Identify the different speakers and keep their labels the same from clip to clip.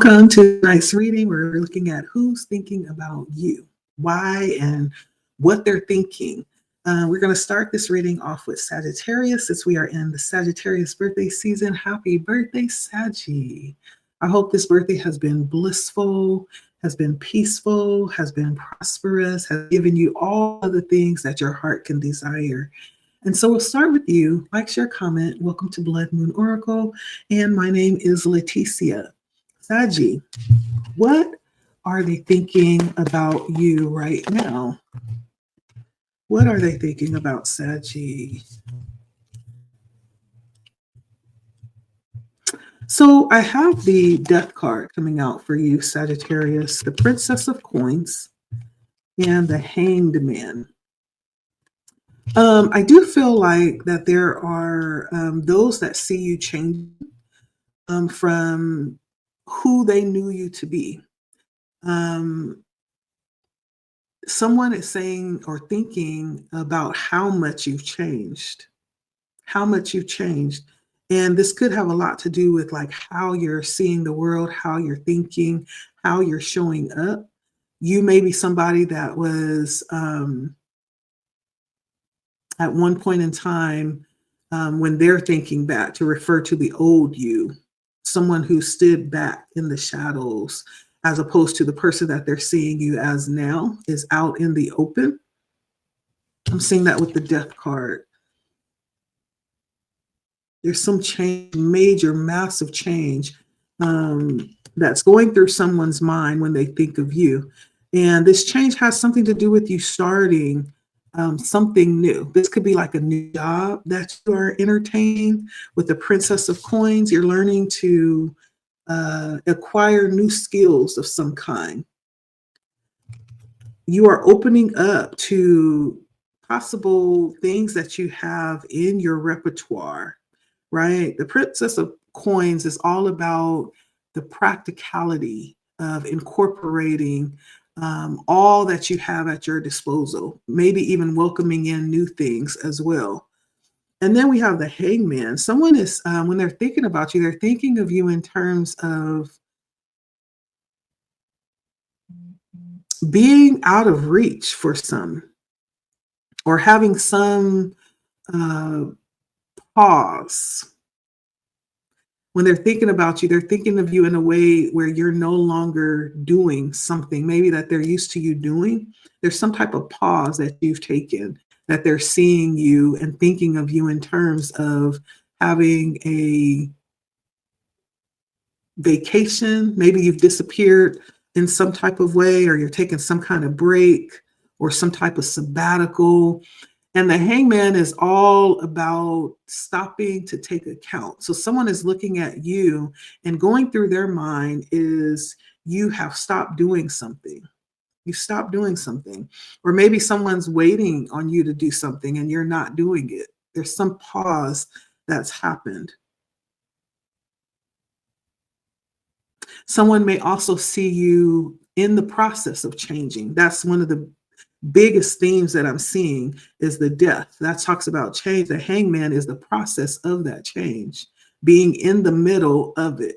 Speaker 1: Welcome to tonight's reading. We're looking at who's thinking about you, why, and what they're thinking. We're going to start this reading off with Sagittarius, since we are in the Sagittarius birthday season. Happy birthday, Saggy. I hope this birthday has been blissful, has been peaceful, has been prosperous, has given you all of the things that your heart can desire. And so we'll start with you. Like, share, comment. Welcome to Blood Moon Oracle. And my name is Leticia. Saggy, what are they thinking about you right now? What are they thinking about, Saggy? So I have the Death card coming out for you, Sagittarius, the Princess of Coins, and the Hanged Man. I do feel like that there are those that see you change from who they knew you to be. Someone is saying or thinking about how much you've changed, And this could have a lot to do with like how you're seeing the world, how you're thinking, how you're showing up. You may be somebody that was at one point in time when they're thinking back to refer to the old you, someone who stood back in the shadows, as opposed to the person that they're seeing you as now is out in the open. I'm seeing that with the Death card. There's some change, major, massive change that's going through someone's mind when they think of you. And this change has something to do with you starting something new. This could be like a new job that you are entertaining. With the Princess of Coins, you're learning to acquire new skills of some kind. You are opening up to possible things that you have in your repertoire, right? The Princess of Coins is all about the practicality of incorporating all that you have at your disposal, maybe even welcoming in new things as well. And then we have the Hangman. Someone is, when they're thinking about you, they're thinking of you in terms of being out of reach for some, or having some pause. When they're thinking about you, they're thinking of you in a way where you're no longer doing something maybe that they're used to you doing. There's some type of pause that you've taken, that they're seeing you and thinking of you in terms of having a vacation. Maybe you've disappeared in some type of way, or you're taking some kind of break or some type of sabbatical. And the Hangman is all about stopping to take account. So someone is looking at you, and going through their mind is you have stopped doing something. You stop doing something. Or maybe someone's waiting on you to do something and you're not doing it. There's some pause that's happened. Someone may also see you in the process of changing. That's one of the biggest themes that I'm seeing, is the Death. That talks about change. The Hangman is the process of that change, being in the middle of it,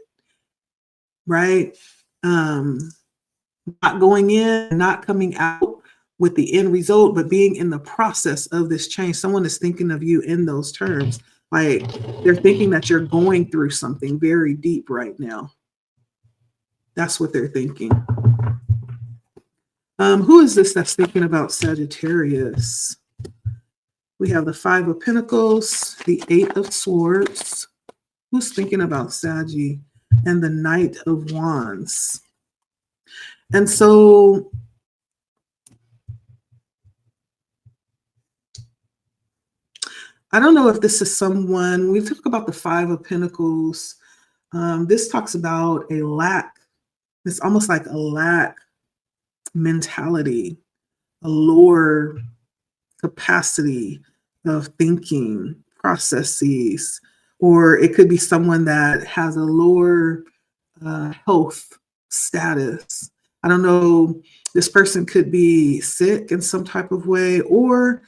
Speaker 1: right? Not going in, not coming out with the end result, but being in the process of this change. Someone is thinking of you in those terms. Like they're thinking that you're going through something very deep right now. That's what they're thinking. Who is this that's thinking about Sagittarius? We have the Five of Pentacles, the Eight of Swords. Who's thinking about Saggy? And the Knight of Wands. And so I don't know if this is someone, we talk about the Five of Pentacles. This talks about a lack. It's almost like a lack mentality, a lower capacity of thinking processes, or it could be someone that has a lower health status. I don't know, this person could be sick in some type of way, or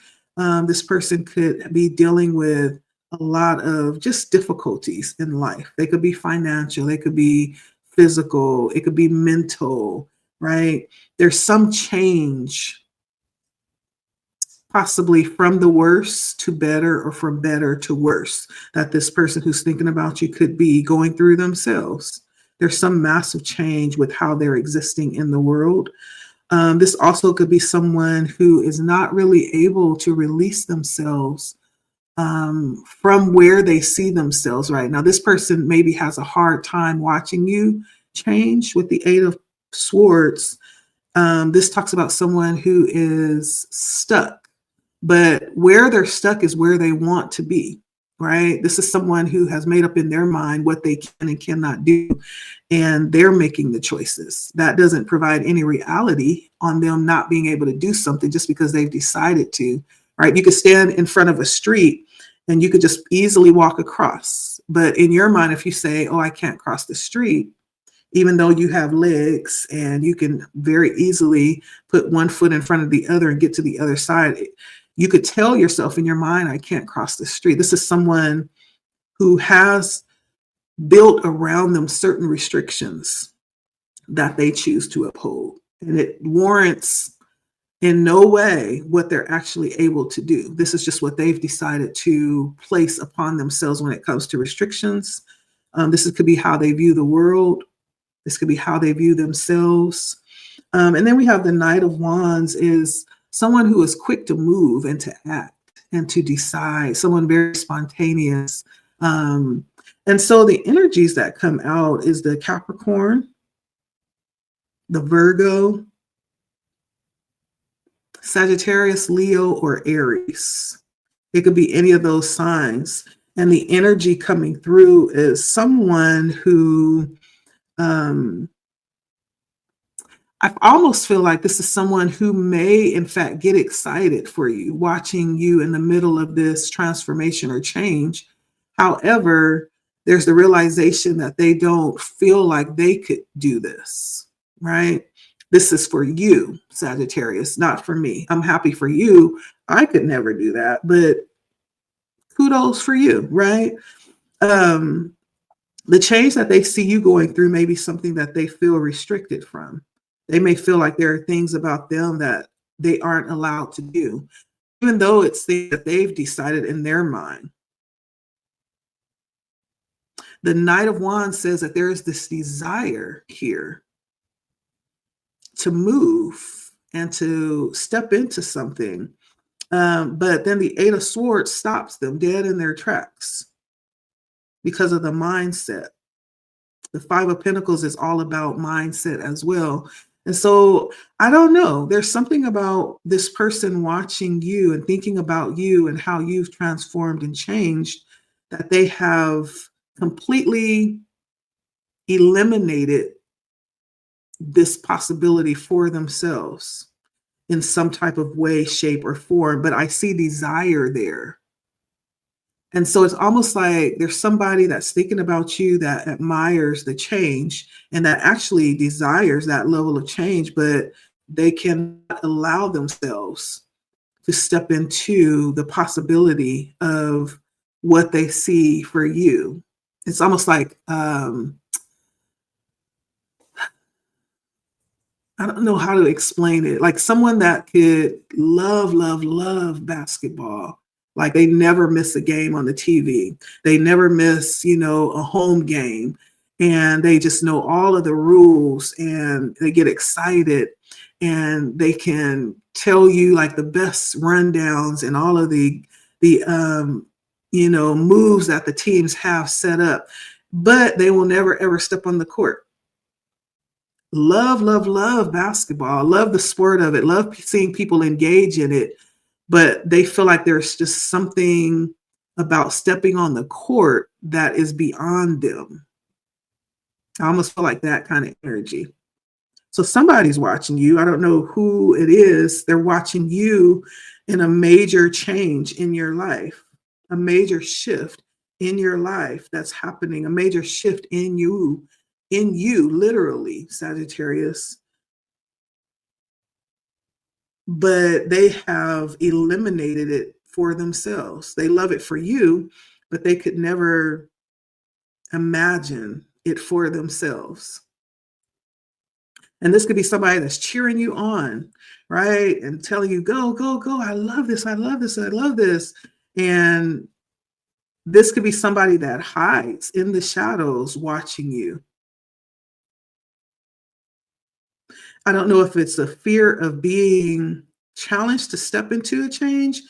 Speaker 1: this person could be dealing with a lot of just difficulties in life. They could be financial, they could be physical, it could be mental, right? There's some change, possibly from the worse to better or from better to worse, that this person who's thinking about you could be going through themselves. There's some massive change with how they're existing in the world. This also could be someone who is not really able to release themselves from where they see themselves right now. This person maybe has a hard time watching you change with the Eight of Swords. This talks about someone who is stuck, but where they're stuck is where they want to be, right? This is someone who has made up in their mind what they can and cannot do, and they're making the choices. That doesn't provide any reality on them not being able to do something just because they've decided to, right? You could stand in front of a street and you could just easily walk across. But in your mind, if you say, oh, I can't cross the street, even though you have legs and you can very easily put one foot in front of the other and get to the other side, you could tell yourself in your mind, I can't cross the street. This is someone who has built around them certain restrictions that they choose to uphold. And it warrants in no way what they're actually able to do. This is just what they've decided to place upon themselves when it comes to restrictions. This could be how they view the world. This could be how they view themselves. And then we have the Knight of Wands is someone who is quick to move and to act and to decide, someone very spontaneous. And so the energies that come out is the Capricorn, the Virgo, Sagittarius, Leo, or Aries. It could be any of those signs. And the energy coming through is someone who, I almost feel like this is someone who may, in fact, get excited for you, watching you in the middle of this transformation or change. However, there's the realization that they don't feel like they could do this, right? This is for you, Sagittarius, not for me. I'm happy for you. I could never do that, but kudos for you, right? The change that they see you going through may be something that they feel restricted from. They may feel like there are things about them that they aren't allowed to do, even though it's things that they've decided in their mind. The Knight of Wands says that there is this desire here to move and to step into something. But then the Eight of Swords stops them dead in their tracks because of the mindset. The Five of Pentacles is all about mindset as well. And so I don't know, there's something about this person watching you and thinking about you and how you've transformed and changed that they have completely eliminated this possibility for themselves in some type of way, shape, or form. But I see desire there. And so it's almost like there's somebody that's thinking about you that admires the change and that actually desires that level of change, but they cannot allow themselves to step into the possibility of what they see for you. It's almost like, I don't know how to explain it. Like someone that could love basketball. Like they never miss a game on the TV. They never miss, a home game. And they just know all of the rules and they get excited and they can tell you like the best rundowns and all of the moves that the teams have set up, but they will never ever step on the court. Love basketball. Love the sport of it. Love seeing people engage in it. But they feel like there's just something about stepping on the court that is beyond them. I almost feel like that kind of energy. So somebody's watching you. I don't know who it is. They're watching you in a major change in your life, a major shift in your life that's happening, a major shift in you, literally, Sagittarius. But they have eliminated it for themselves. They love it for you, but they could never imagine it for themselves. And this could be somebody that's cheering you on, right? And telling you, go, go, go. I love this. I love this. I love this. And this could be somebody that hides in the shadows watching you. I don't know if it's a fear of being challenged to step into a change.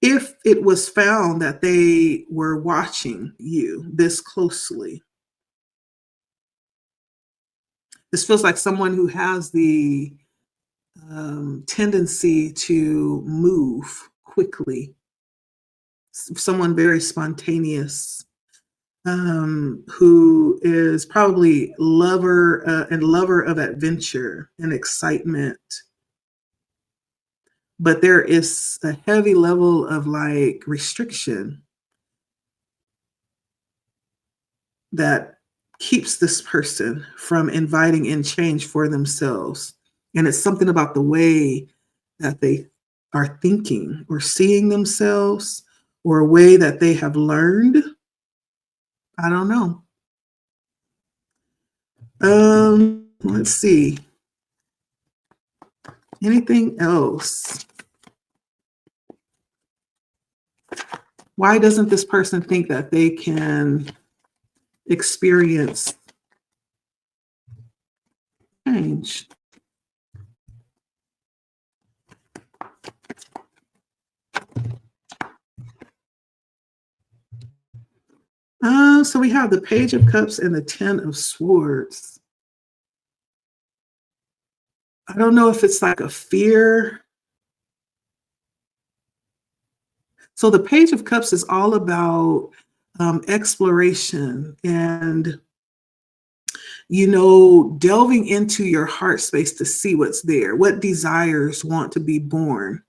Speaker 1: If it was found that they were watching you this closely, this feels like someone who has the tendency to move quickly, someone very spontaneous, who is probably lover of adventure and excitement. But there is a heavy level of like restriction that keeps this person from inviting in change for themselves. And it's something about the way that they are thinking or seeing themselves, or a way that they have learned. I don't know. Let's see. Anything else? Why doesn't this person think that they can experience change? So we have the Page of Cups and the Ten of Swords. I don't know if it's like a fear. So the Page of Cups is all about exploration and, delving into your heart space to see what's there, what desires want to be born.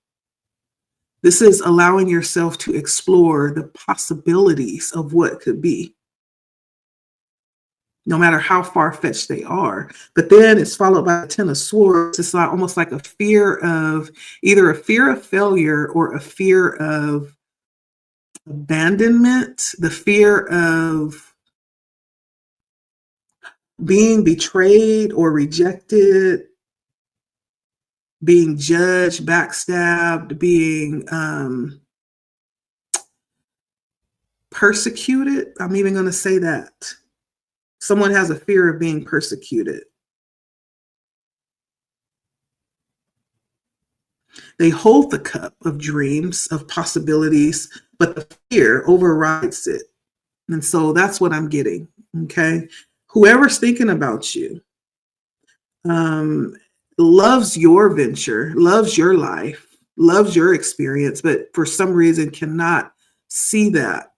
Speaker 1: This is allowing yourself to explore the possibilities of what could be, no matter how far-fetched they are. But then it's followed by the Ten of Swords. It's like, almost like a fear of, either a fear of failure or a fear of abandonment, the fear of being betrayed or rejected, being judged, backstabbed, being persecuted. I'm even going to say that. Someone has a fear of being persecuted. They hold the cup of dreams, of possibilities, but the fear overrides it. And so that's what I'm getting, okay? Whoever's thinking about you loves your venture, loves your life, loves your experience, but for some reason cannot see that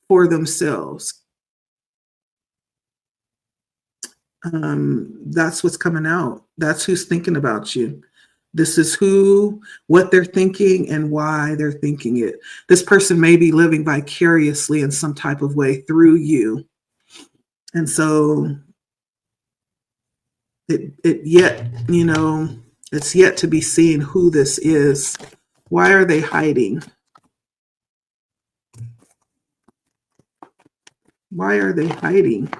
Speaker 1: for themselves. That's what's coming out. That's who's thinking about you. This is what they're thinking and why they're thinking it. This person may be living vicariously in some type of way through you. And so it's yet to be seen who this is. Why are they hiding? Why are they hiding?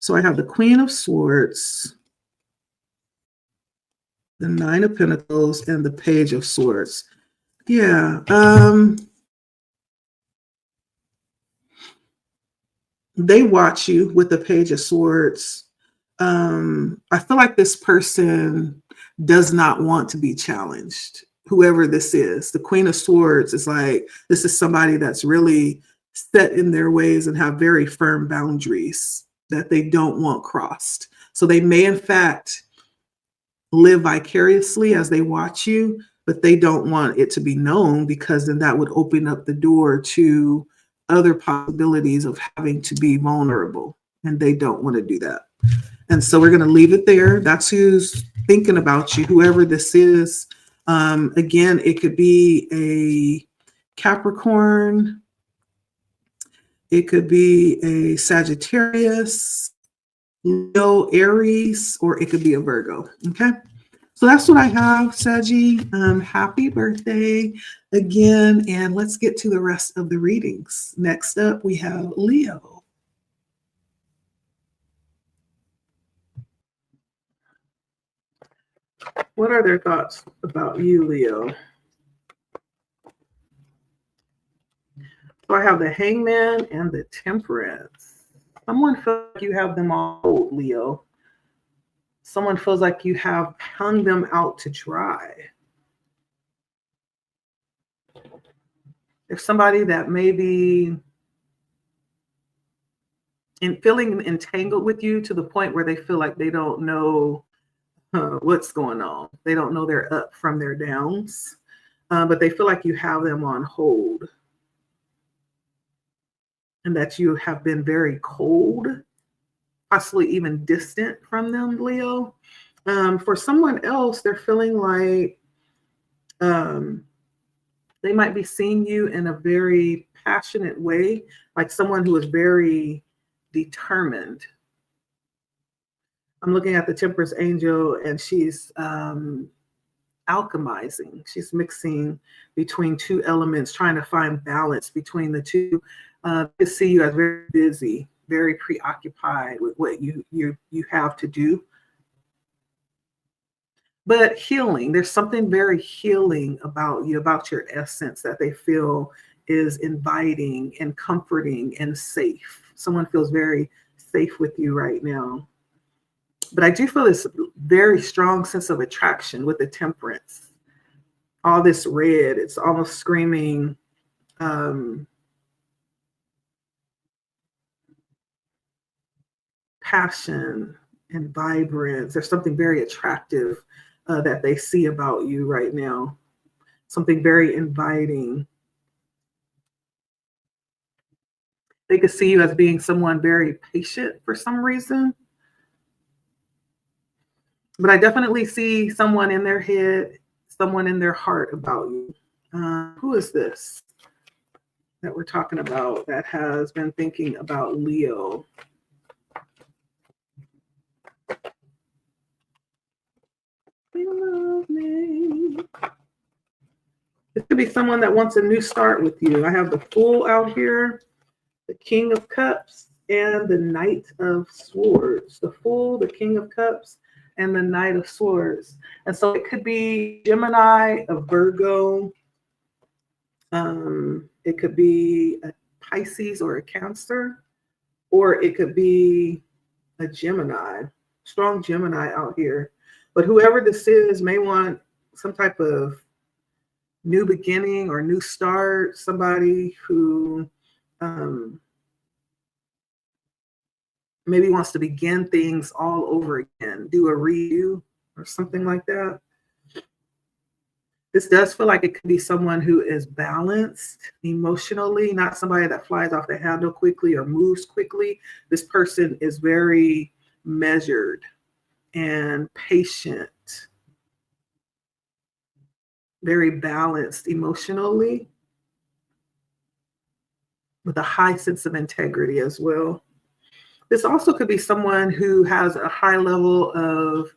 Speaker 1: So I have the Queen of Swords, the Nine of Pentacles, and the Page of Swords. Yeah. They watch you with the Page of Swords. I feel like this person does not want to be challenged, whoever this is. The Queen of Swords is like, this is somebody that's really set in their ways and have very firm boundaries that they don't want crossed. So they may, in fact, live vicariously as they watch you, but they don't want it to be known, because then that would open up the door to other possibilities of having to be vulnerable, and they don't want to do that. And so we're going to leave it there. That's who's thinking about you, whoever this is. Again, it could be a Capricorn. It could be a Sagittarius, Leo, Aries, or it could be a Virgo. Okay. So that's what I have, Saggy. Happy birthday again. And let's get to the rest of the readings. Next up, we have Leo. What are their thoughts about you, Leo? So I have the Hangman and the Temperance. Someone feels like you have them on hold, Leo. Someone feels like you have hung them out to dry. There's somebody that may be feeling entangled with you to the point where they feel like they don't know what's going on. They don't know their up from their downs, but they feel like you have them on hold and that you have been very cold, possibly even distant from them, Leo. For someone else, they're feeling like they might be seeing you in a very passionate way, like someone who is very determined. I'm looking at the Temperance angel, and she's alchemizing. She's mixing between two elements, trying to find balance between the two. I see you as very busy, very preoccupied with what you have to do. But healing, there's something very healing about you, about your essence that they feel is inviting and comforting and safe. Someone feels very safe with you right now. But I do feel this very strong sense of attraction with the Temperance. All this red, it's almost screaming passion and vibrance. There's something very attractive that they see about you right now. Something very inviting. They could see you as being someone very patient for some reason. But I definitely see someone in their head, someone in their heart about you. Who is this that we're talking about that has been thinking about Leo? This could be someone that wants a new start with you. I have the Fool out here, the King of Cups, and the Knight of Swords. The Fool, the King of Cups, and the Knight of Swords. And so it could be Gemini, a Virgo. It could be a Pisces or a Cancer, or it could be a Gemini, strong Gemini out here. But whoever this is may want some type of new beginning or new start, somebody who maybe wants to begin things all over again, do a redo or something like that. This does feel like it could be someone who is balanced emotionally, not somebody that flies off the handle quickly or moves quickly. This person is very measured and patient, very balanced emotionally, with a high sense of integrity as well. This also could be someone who has a high level of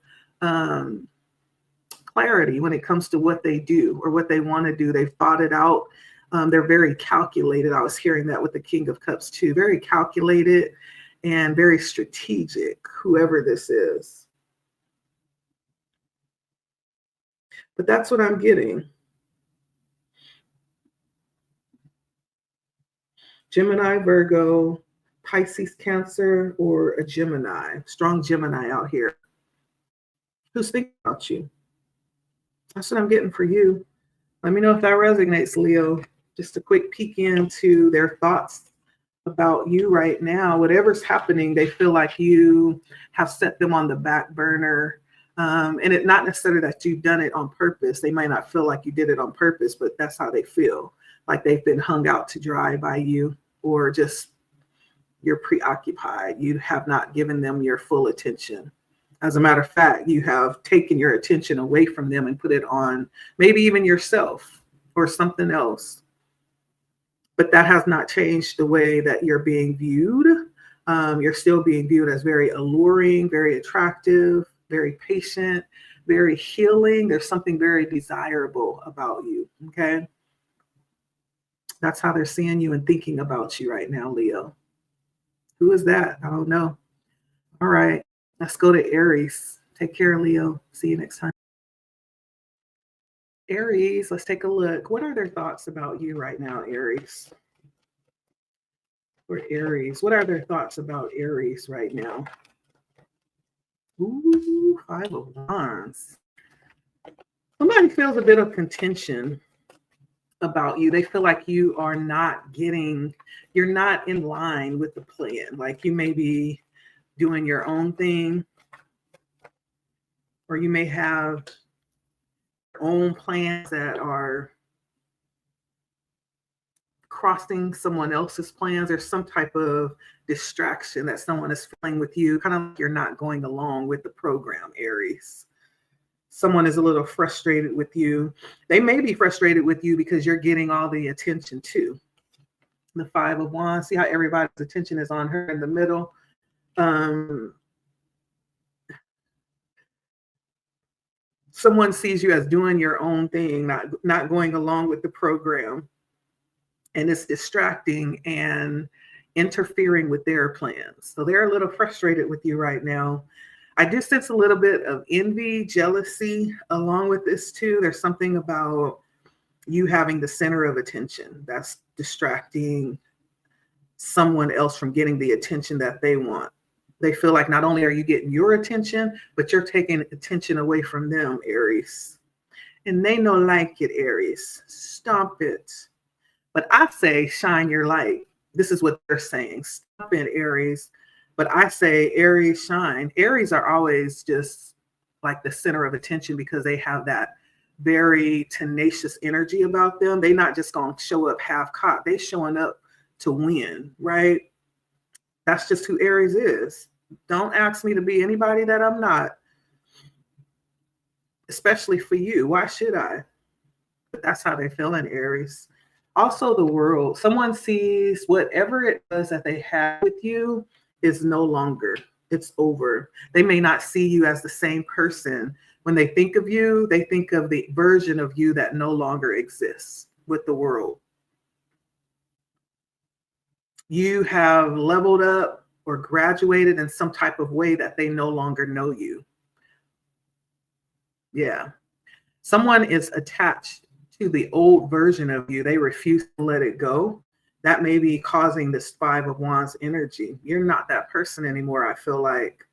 Speaker 1: clarity when it comes to what they do or what they want to do. They've thought it out. They're very calculated. I was hearing that with the King of Cups too. Very calculated and very strategic, whoever this is. But that's what I'm getting. Gemini, Virgo, Pisces, Cancer, or a Gemini. Strong Gemini out here. Who's thinking about you? That's what I'm getting for you. Let me know if that resonates, Leo. Just a quick peek into their thoughts about you right now. Whatever's happening, they feel like you have set them on the back burner. And it's not necessarily that you've done it on purpose. They might not feel like you did it on purpose, but that's how they feel. Like they've been hung out to dry by you, or just you're preoccupied. You have not given them your full attention. As a matter of fact, you have taken your attention away from them and put it on maybe even yourself or something else. But that has not changed the way that you're being viewed. You're still being viewed as very alluring, very attractive, very patient, very healing. There's something very desirable about you, okay? That's how they're seeing you and thinking about you right now, Leo. Who is that? I don't know. All right. Let's go to Aries. Take care, Leo. See you next time. Aries, let's take a look. What are their thoughts about you right now, Aries? For Aries, what are their thoughts about Aries right now? Ooh, Five of Wands. Somebody feels a bit of contention about you. They feel like you are not you're not in line with the plan. Like you may be doing your own thing, or you may have your own plans that are crossing someone else's plans. There's some type of distraction that someone is feeling with you, kind of like you're not going along with the program, Aries. Someone is a little frustrated with you. They may be frustrated with you because you're getting all the attention too. The Five of Wands, see how everybody's attention is on her in the middle. Someone sees you as doing your own thing, not going along with the program. And it's distracting and interfering with their plans. So they're a little frustrated with you right now. I do sense a little bit of envy, jealousy along with this too. There's something about you having the center of attention that's distracting someone else from getting the attention that they want. They feel like not only are you getting your attention, but you're taking attention away from them, Aries. And they don't like it, Aries. Stomp it. But I say, shine your light. This is what they're saying. Stop it, Aries. But I say, Aries, shine. Aries are always just like the center of attention because they have that very tenacious energy about them. They're not just going to show up half-cocked. They're showing up to win, right? That's just who Aries is. Don't ask me to be anybody that I'm not, especially for you. Why should I? But that's how they feel in Aries. Also, the world. Someone sees whatever it was that they had with you is no longer. It's over. They may not see you as the same person. When they think of you, they think of the version of you that no longer exists with the world. You have leveled up or graduated in some type of way that they no longer know you. Yeah. Someone is attached to the old version of you. They refuse to let it go. That may be causing this Five of Wands energy. You're not that person anymore. I feel like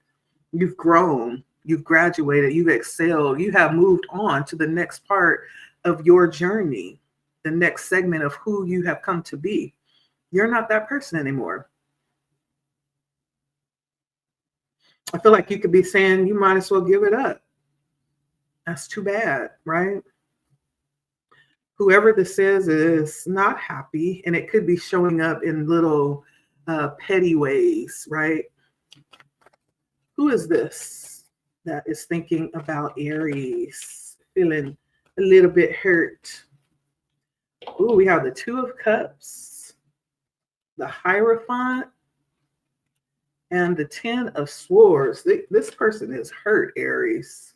Speaker 1: you've grown, you've graduated, you've excelled, you have moved on to the next part of your journey, the next segment of who you have come to be. You're not that person anymore. I feel like you could be saying you might as well give it up. That's too bad, right? Whoever this is not happy, and it could be showing up in little petty ways, right? Who is this that is thinking about Aries, feeling a little bit hurt? Ooh, we have the Two of Cups, the Hierophant, and the Ten of Swords. This person is hurt, Aries.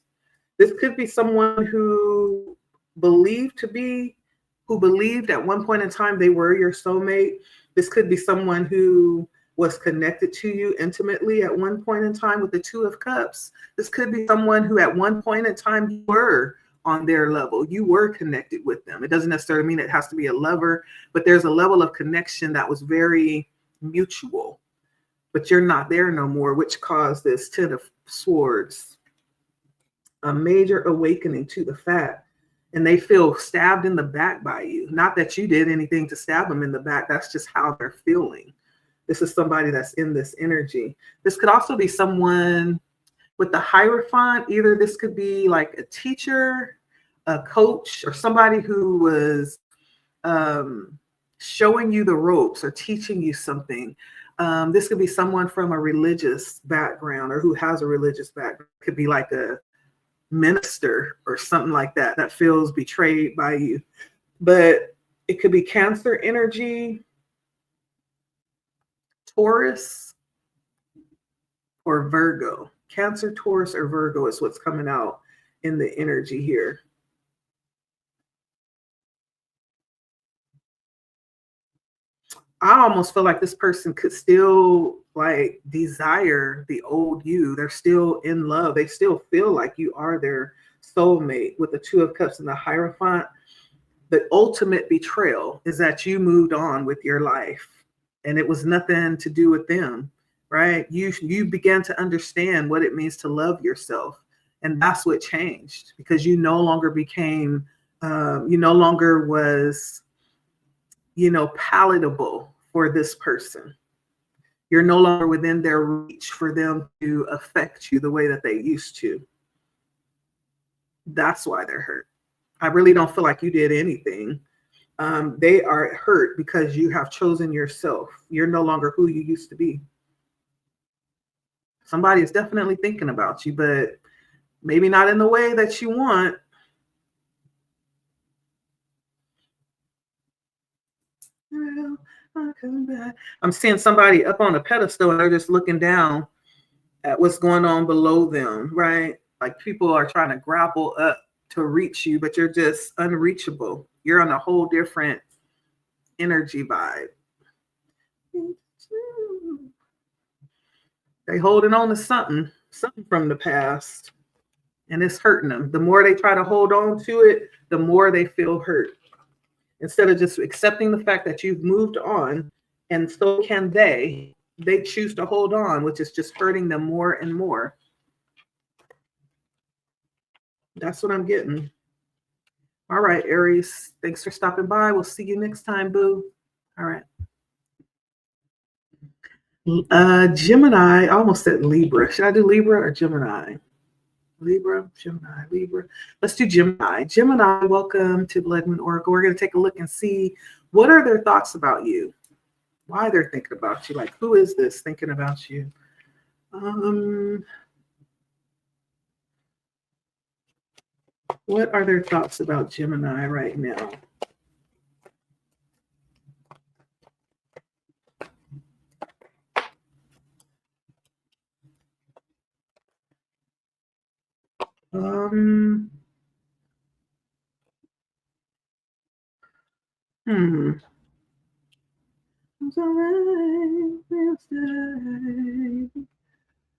Speaker 1: This could be someone who believed at one point in time they were your soulmate. This could be someone who was connected to you intimately at one point in time with the Two of Cups. This could be someone who at one point in time you were on their level. You were connected with them. It doesn't necessarily mean it has to be a lover, but there's a level of connection that was very mutual, but you're not there no more, which caused this Ten of Swords. A major awakening to the fact, and they feel stabbed in the back by you. Not that you did anything to stab them in the back. That's just how they're feeling. This is somebody that's in this energy. This could also be someone with the Hierophant. Either this could be like a teacher, a coach, or somebody who was showing you the ropes or teaching you something. This could be someone from a religious background or who has a religious background. It could be like a minister or something like that that feels betrayed by you. But it could be Cancer energy, Taurus, or Virgo. Cancer, Taurus, or Virgo is what's coming out in the energy here. I almost feel like this person could still like desire the old you. They're still in love. They still feel like you are their soulmate with the Two of Cups and the Hierophant, the ultimate betrayal is that you moved on with your life and it was nothing to do with them, right? You began to understand what it means to love yourself. And that's what changed, because you no longer became, you no longer was, palatable for this person. You're no longer within their reach for them to affect you the way that they used to. That's why they're hurt. I really don't feel like you did anything. They are hurt because you have chosen yourself. You're no longer who you used to be. Somebody is definitely thinking about you, but maybe not in the way that you want. Well, I'll come back. I'm seeing somebody up on a pedestal and they're just looking down at what's going on below them, right? Like people are trying to grapple up to reach you, but you're just unreachable. You're on a whole different energy vibe. They holding on to something from the past, and it's hurting them. The more they try to hold on to it, the more they feel hurt. Instead of just accepting the fact that you've moved on, and so can they choose to hold on, which is just hurting them more and more. That's what I'm getting. All right, Aries, thanks for stopping by. We'll see you next time, boo. All right. Gemini, I almost said Libra. Should I do Libra or Gemini? Libra, Gemini, Libra. Let's do Gemini. Gemini, welcome to Blood Moon Oracle. We're going to take a look and see what are their thoughts about you, why they're thinking about you. Like, who is this thinking about you? What are their thoughts about Gemini right now?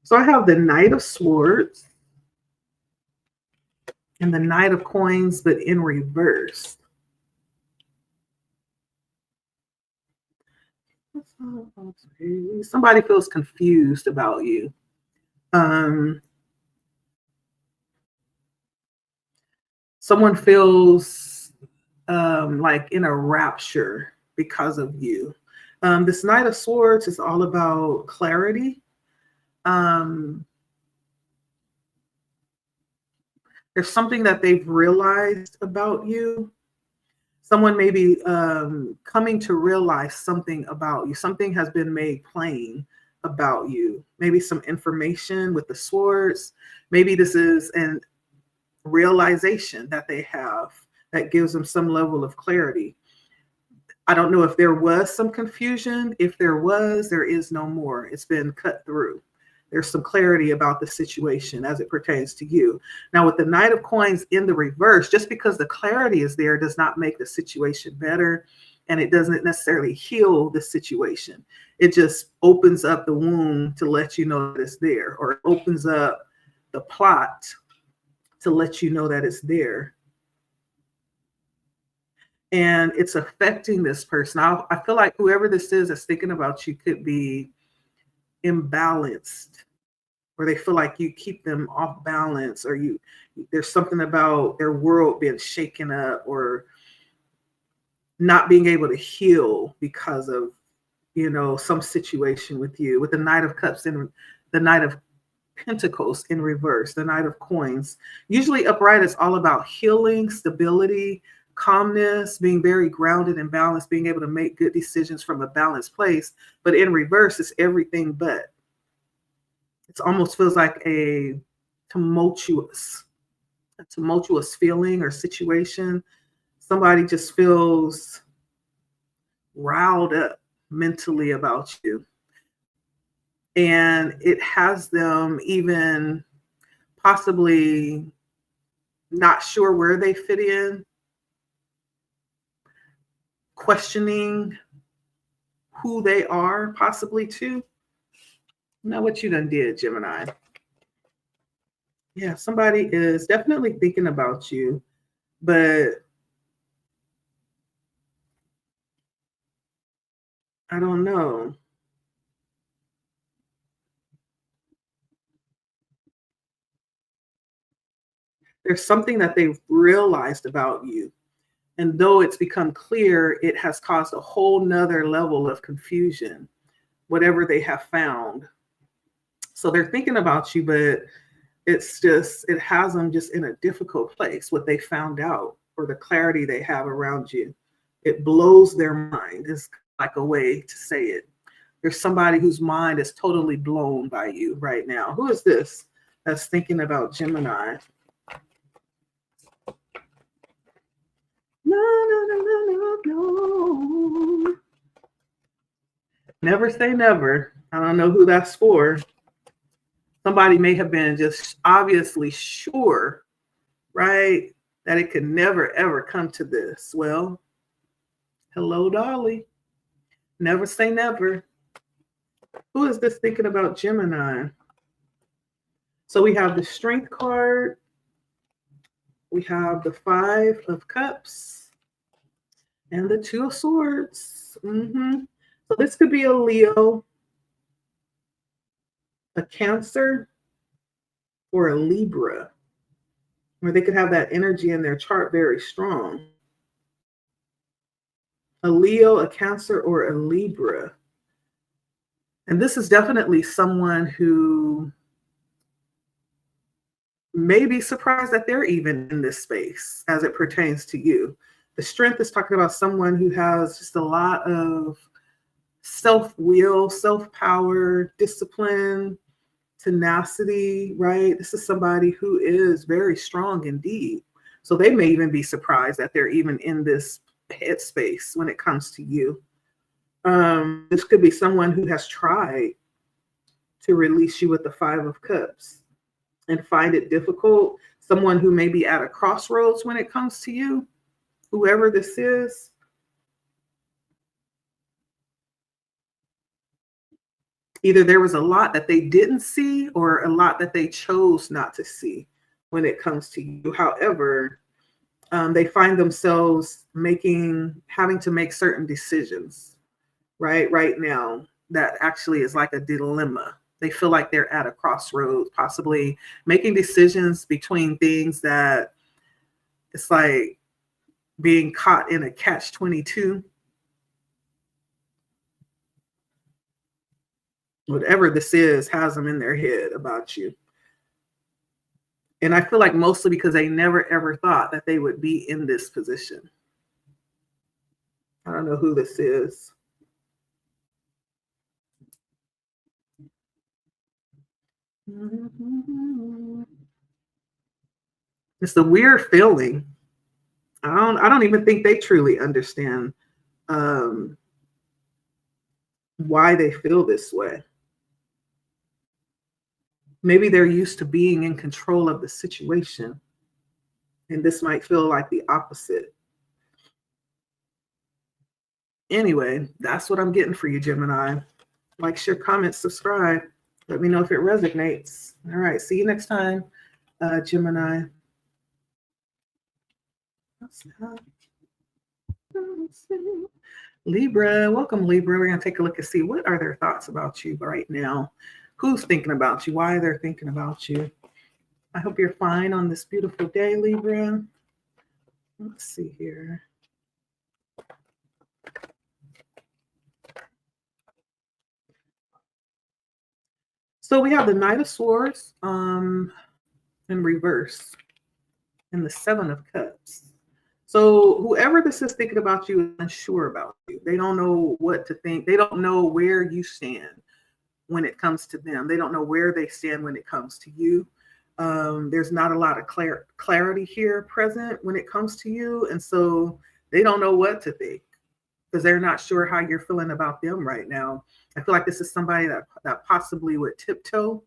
Speaker 1: So I have the Knight of Swords and the Knight of Coins, but in reverse. Somebody feels confused about you. Someone feels like in a rapture because of you. This Knight of Swords is all about clarity. There's something that they've realized about you. Someone may be coming to realize something about you. Something has been made plain about you. Maybe some information with the swords. Maybe this is a realization that they have that gives them some level of clarity. I don't know if there was some confusion. If there was, there is no more. It's been cut through. There's some clarity about the situation as it pertains to you. Now, with the Knight of Coins in the reverse, just because the clarity is there does not make the situation better, and it doesn't necessarily heal the situation. It just opens up the wound to let you know that it's there, or it opens up the plot to let you know that it's there. And it's affecting this person. I feel like whoever this is that's thinking about you could be imbalanced, or they feel like you keep them off balance, or there's something about their world being shaken up or not being able to heal because of, some situation with you. With the Knight of Cups and the Knight of Pentacles in reverse, the Knight of Coins. Usually upright is all about healing, stability, calmness, being very grounded and balanced, being able to make good decisions from a balanced place. But in reverse, it's everything but. It almost feels like a tumultuous feeling or situation. Somebody just feels riled up mentally about you. And it has them even possibly not sure where they fit in, questioning who they are possibly too. Now what you done did, Gemini. Yeah, somebody is definitely thinking about you, but I don't know. There's something that they've realized about you. And though it's become clear, it has caused a whole nother level of confusion, whatever they have found. So they're thinking about you, but it's just, it has them just in a difficult place, what they found out or the clarity they have around you. It blows their mind, is like a way to say it. There's somebody whose mind is totally blown by you right now. Who is this that's thinking about Gemini? No, no, no, no, no, no. Never say never. I don't know who that's for. Somebody may have been just obviously sure, right, that it could never, ever come to this. Well, hello, Dolly. Never say never. Who is this thinking about Gemini? So we have the Strength card. We have the Five of Cups and the Two of Swords. So this could be a Leo, a Cancer, or a Libra, where they could have that energy in their chart very strong. A Leo, a Cancer, or a Libra. And this is definitely someone who may be surprised that they're even in this space as it pertains to you. The Strength is talking about someone who has just a lot of self-will, self-power, discipline, tenacity, right? This is somebody who is very strong indeed. So they may even be surprised that they're even in this headspace when it comes to you. This could be someone who has tried to release you with the Five of Cups and find it difficult. Someone who may be at a crossroads when it comes to you, whoever this is. Either there was a lot that they didn't see or a lot that they chose not to see when it comes to you. However, they find themselves having to make certain decisions, right now, that actually is like a dilemma. They feel like they're at a crossroads, possibly making decisions between things that it's like being caught in a catch-22. Whatever this is has them in their head about you. And I feel like mostly because they never ever thought that they would be in this position. I don't know who this is. It's a weird feeling. I don't even think they truly understand why they feel this way. Maybe they're used to being in control of the situation, and this might feel like the opposite. Anyway, that's what I'm getting for you, Gemini. Like, share, comment, subscribe. Let me know if it resonates. All right, see you next time, Gemini. Libra, welcome, Libra. We're going to take a look and see what are their thoughts about you right now. Who's thinking about you? Why they're thinking about you? I hope you're fine on this beautiful day, Libra. Let's see here. So we have the Knight of Swords in reverse and the Seven of Cups. So whoever this is thinking about you is unsure about you. They don't know what to think. They don't know where you stand when it comes to them. They don't know where they stand when it comes to you. There's not a lot of clarity here present when it comes to you. And so they don't know what to think because they're not sure how you're feeling about them right now. I feel like this is somebody that possibly would tiptoe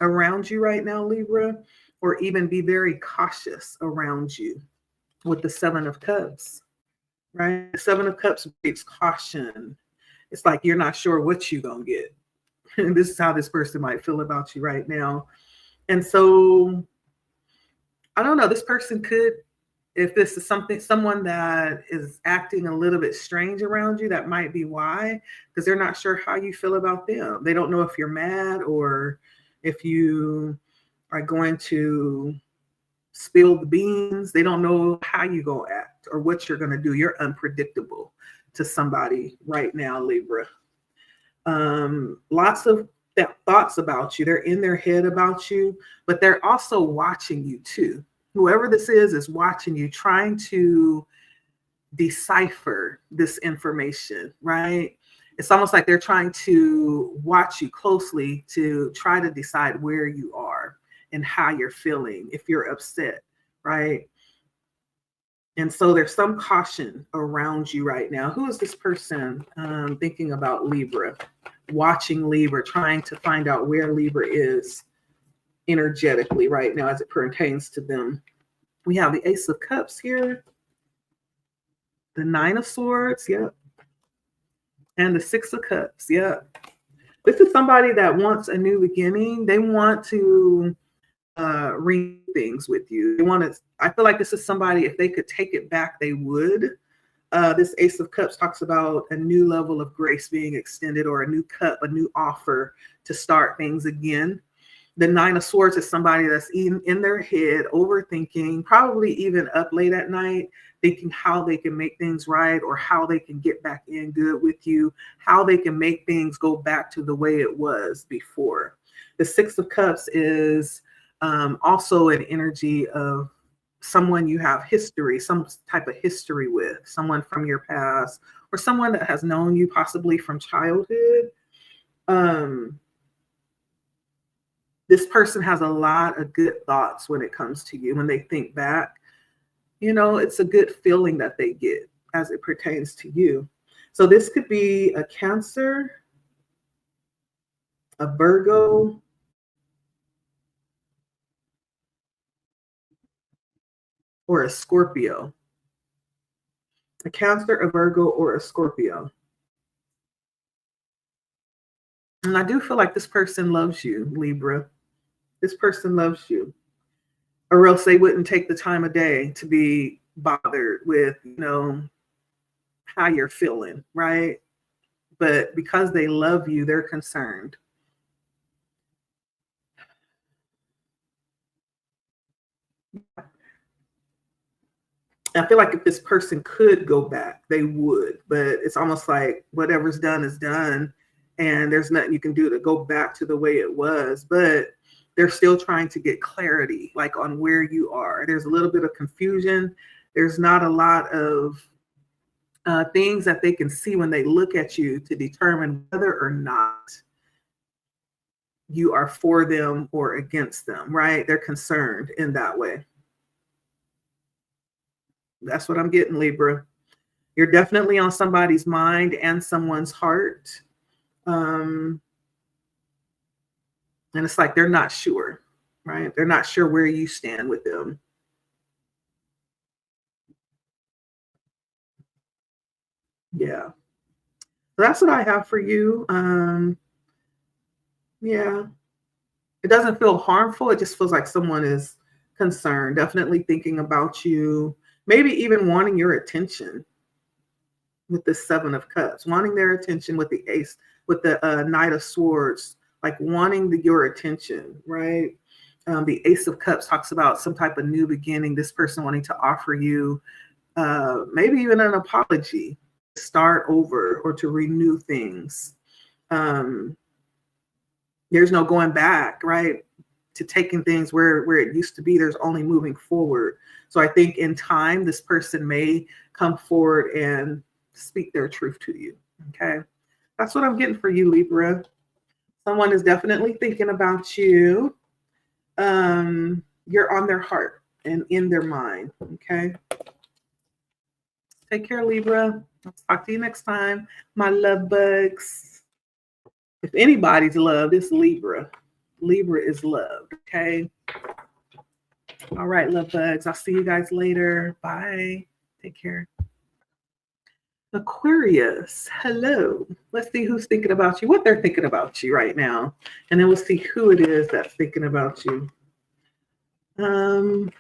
Speaker 1: around you right now, Libra, or even be very cautious around you with the Seven of Cups, right? The Seven of Cups breeds caution. It's like you're not sure what you're going to get. And this is how this person might feel about you right now. And so, I don't know, this person could, if this is someone that is acting a little bit strange around you, that might be why, because they're not sure how you feel about them. They don't know if you're mad or if you are going to spill the beans. They don't know how you go act or what you're going to do. You're unpredictable to somebody right now, Libra. Lots of thoughts about you. They're in their head about you, but they're also watching you too. Whoever this is watching you, trying to decipher this information, right? It's almost like they're trying to watch you closely to try to decide where you are and how you're feeling, if you're upset, right? And so there's some caution around you right now. Who is this person thinking about Libra, watching Libra, trying to find out where Libra is energetically right now as it pertains to them? We have the Ace of Cups here, the Nine of Swords, yep, and the Six of Cups, yep. This is somebody that wants a new beginning. They want to read things with you. They want to. I feel like this is somebody, if they could take it back, they would. This Ace of Cups talks about a new level of grace being extended, or a new cup, a new offer to start things again. The Nine of Swords is somebody that's in their head, overthinking, probably even up late at night, thinking how they can make things right, or how they can get back in good with you, how they can make things go back to the way it was before. The Six of Cups is also an energy of someone you have history, some type of history with, someone from your past, or someone that has known you possibly from childhood. This person has a lot of good thoughts when it comes to you. When they think back, you know, it's a good feeling that they get as it pertains to you. So this could be a Cancer, a Virgo, or a Scorpio. A Cancer, a Virgo, or a Scorpio. And I do feel like this person loves you, Libra. This person loves you. Or else they wouldn't take the time of day to be bothered with, you know, how you're feeling, right? But because they love you, they're concerned. I feel like if this person could go back, they would, but it's almost like whatever's done is done, and there's nothing you can do to go back to the way it was. But they're still trying to get clarity, like on where you are. There's a little bit of confusion. There's not a lot of things that they can see when they look at you to determine whether or not you are for them or against them, right? They're concerned in that way. That's what I'm getting, Libra. You're definitely on somebody's mind and someone's heart. And it's like they're not sure, right? They're not sure where you stand with them. Yeah. So that's what I have for you. Yeah. It doesn't feel harmful. It just feels like someone is concerned, definitely thinking about you, maybe even wanting your attention with the Seven of Cups, wanting their attention with the Ace, with the Knight of Swords, like wanting your attention, right? The Ace of Cups talks about some type of new beginning, this person wanting to offer you maybe even an apology, start over, or to renew things. There's no going back, right? To taking things where it used to be. There's only moving forward. So I think in time, this person may come forward and speak their truth to you. Okay. That's what I'm getting for you, Libra. Someone is definitely thinking about you. You're on their heart and in their mind. Okay. Take care, Libra. I'll talk to you next time. My love bugs. If anybody's loved, it's Libra. Libra is loved. Okay. All right, love bugs. I'll see you guys later. Bye. Take care. Aquarius, hello. Let's see who's thinking about you, what they're thinking about you right now. And then we'll see who it is that's thinking about you. Um,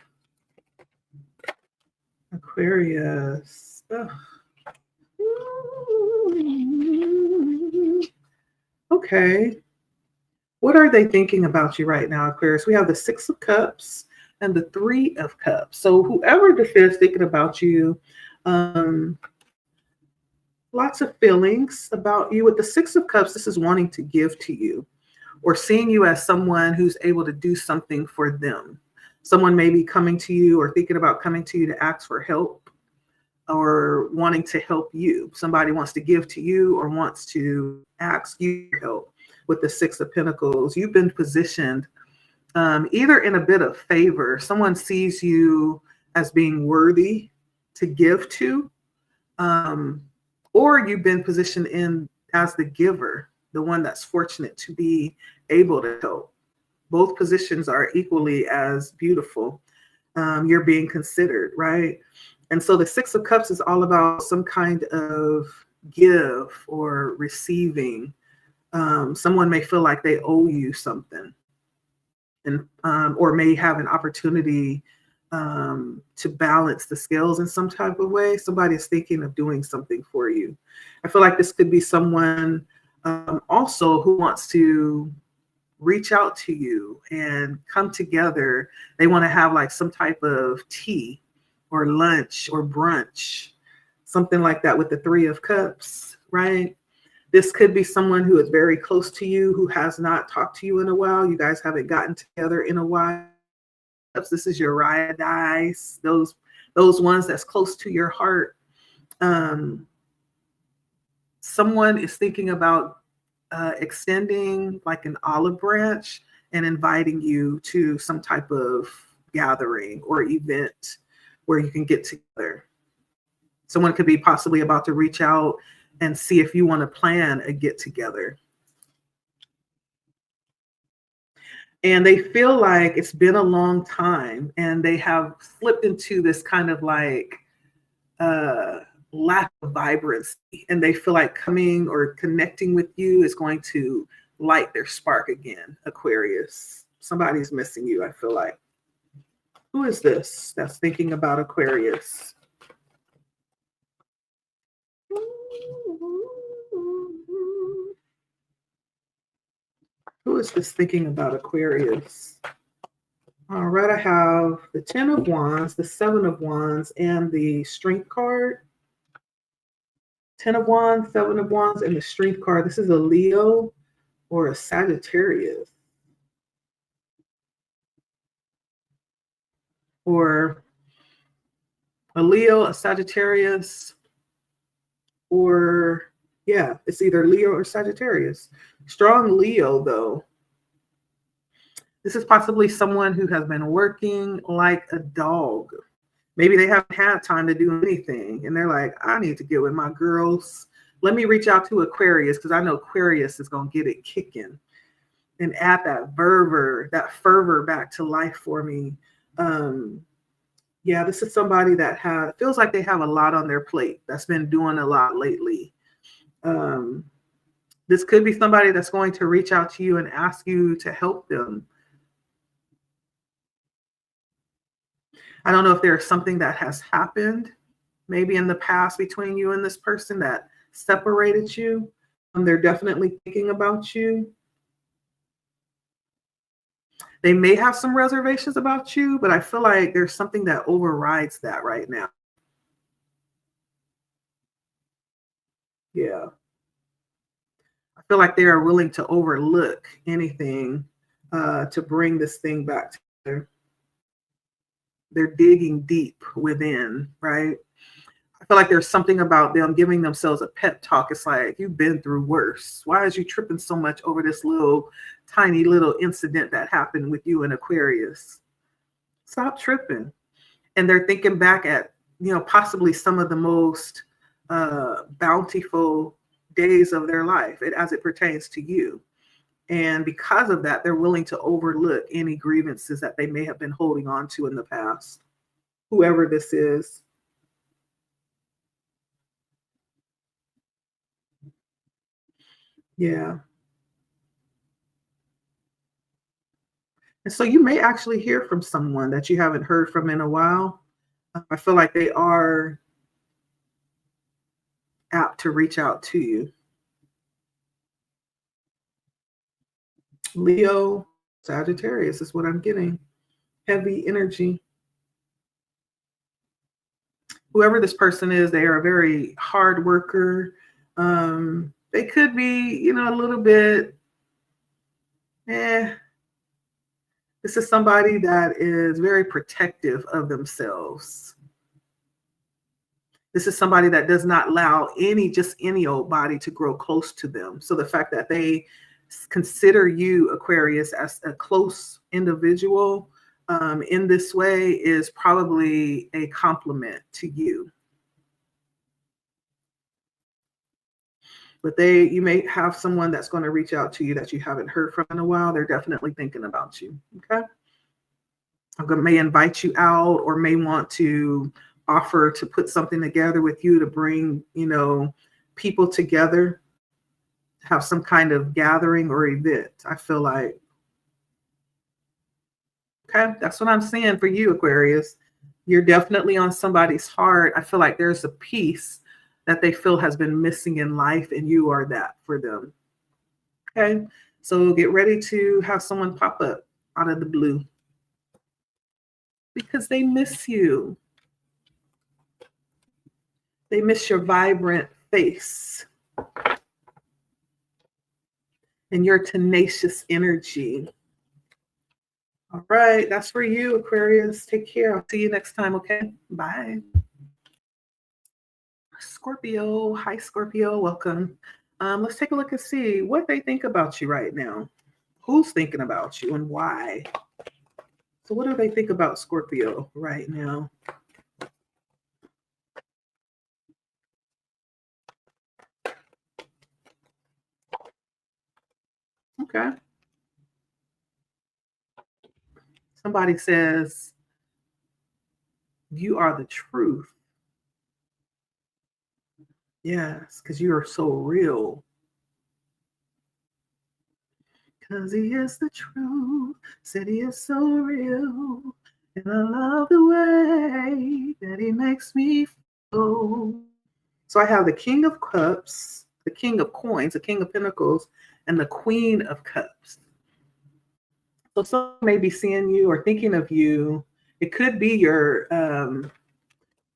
Speaker 1: Aquarius. Ugh. Okay. What are they thinking about you right now, Aquarius? We have the Six of Cups and the Three of Cups. So whoever this is thinking about you, um, lots of feelings about you. With the Six of Cups, this is wanting to give to you or seeing you as someone who's able to do something for them. Someone may be coming to you or thinking about coming to you to ask for help or wanting to help you. Somebody wants to give to you or wants to ask you for help. With the Six of Pentacles, you've been positioned either in a bit of favor. Someone sees you as being worthy to give to, or you've been positioned in as the giver, the one that's fortunate to be able to help. Both positions are equally as beautiful. You're being considered, right? And so the Six of Cups is all about some kind of give or receiving. Someone may feel like they owe you something, and or may have an opportunity to balance the scales in some type of way. Somebody is thinking of doing something for you. I feel like this could be someone also who wants to reach out to you and come together. They want to have like some type of tea or lunch or brunch, something like that with the Three of Cups, right? This could be someone who is very close to you, who has not talked to you in a while. You guys haven't gotten together in a while. This is your ride or dies, those ones that's close to your heart. Someone is thinking about extending like an olive branch and inviting you to some type of gathering or event where you can get together. Someone could be possibly about to reach out and see if you want to plan a get together. And they feel like it's been a long time and they have slipped into this kind of like lack of vibrancy. And they feel like coming or connecting with you is going to light their spark again, Aquarius. Somebody's missing you, I feel like. Who is this that's thinking about Aquarius? Who is this thinking about Aquarius? All right, I have the Ten of Wands, the Seven of Wands, and the Strength card. Ten of Wands, Seven of Wands, and the Strength card. This is a Leo or a Sagittarius. Or a Leo, a Sagittarius, or yeah, it's either Leo or Sagittarius. Strong Leo, though. This is possibly someone who has been working like a dog. Maybe they haven't had time to do anything. And they're like, I need to get with my girls. Let me reach out to Aquarius because I know Aquarius is going to get it kicking and add that fervor back to life for me. Yeah, this is somebody that feels like they have a lot on their plate, that's been doing a lot lately. This could be somebody that's going to reach out to you and ask you to help them. I don't know if there's something that has happened maybe in the past between you and this person that separated you. They're definitely thinking about you. They may have some reservations about you, but I feel like there's something that overrides that right now. Yeah. I feel like they are willing to overlook anything to bring this thing back together. They're digging deep within, right? I feel like there's something about them giving themselves a pep talk. It's like, you've been through worse. Why is you tripping so much over this tiny little incident that happened with you in Aquarius? Stop tripping. And they're thinking back at, possibly some of the most bountiful days of their life as it pertains to you. And because of that, they're willing to overlook any grievances that they may have been holding on to in the past. Whoever this is. Yeah. And so you may actually hear from someone that you haven't heard from in a while. I feel like they are apt to reach out to you. Leo, Sagittarius is what I'm getting. Heavy energy. Whoever this person is, they are a very hard worker. They could be, a little bit, this is somebody that is very protective of themselves. This is somebody that does not allow just any old body to grow close to them. So the fact that they consider you, Aquarius, as a close individual in this way is probably a compliment to you. But you may have someone that's going to reach out to you that you haven't heard from in a while. They're definitely thinking about you. Okay. May invite you out or may want to offer to put something together with you to bring, people together, have some kind of gathering or event. I feel like, okay, that's what I'm saying for you, Aquarius. You're definitely on somebody's heart. I feel like there's a piece that they feel has been missing in life, and you are that for them. Okay, so get ready to have someone pop up out of the blue because they miss you. They miss your vibrant face and your tenacious energy. All right, that's for you, Aquarius. Take care. I'll see you next time, okay? Bye. Scorpio. Hi, Scorpio. Welcome. Let's take a look and see what they think about you right now. Who's thinking about you and why? So what do they think about Scorpio right now? Okay. Somebody says, you are the truth. Yes, because you are so real. Because he is the truth, said he is so real. And I love the way that he makes me feel. So I have the King of Cups, the King of Coins, the King of Pentacles, and the Queen of Cups. So someone may be seeing you or thinking of you. It could be your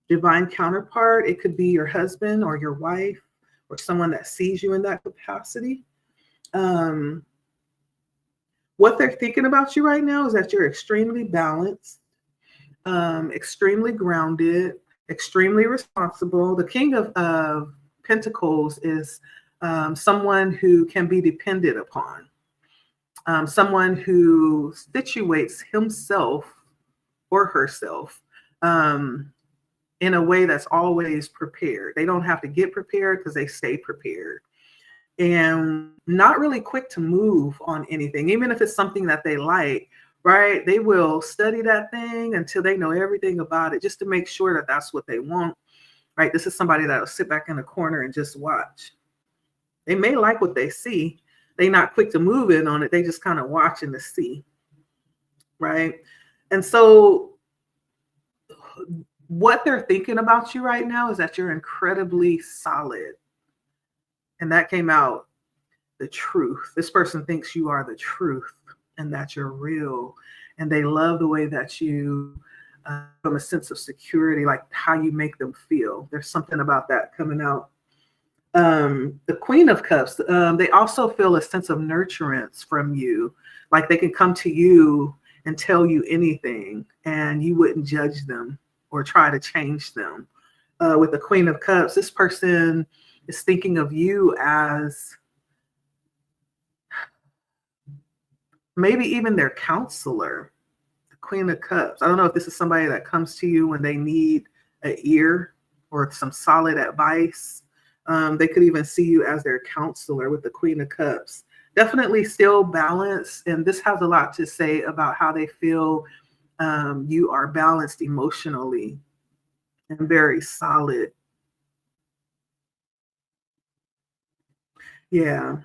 Speaker 1: divine counterpart. It could be your husband or your wife or someone that sees you in that capacity. What they're thinking about you right now is that you're extremely balanced, extremely grounded, extremely responsible. The King of Pentacles is someone who can be depended upon, someone who situates himself or herself in a way that's always prepared. They don't have to get prepared because they stay prepared. And not really quick to move on anything, even if it's something that they like, right? They will study that thing until they know everything about it just to make sure that that's what they want, right? This is somebody that will sit back in a corner and just watch. They may like what they see. They're not quick to move in on it. They just kind of watching to see, right? And so what they're thinking about you right now is that you're incredibly solid. And that came out, the truth. This person thinks you are the truth and that you're real. And they love the way that you from a sense of security, like how you make them feel. There's something about that coming out. The Queen of Cups, they also feel a sense of nurturance from you. Like they can come to you and tell you anything and you wouldn't judge them or try to change them. With the Queen of Cups, this person is thinking of you as maybe even their counselor. The Queen of Cups. I don't know if this is somebody that comes to you when they need an ear or some solid advice. They could even see you as their counselor with the Queen of Cups. Definitely still balanced. And this has a lot to say about how they feel you are balanced emotionally and very solid. Yeah.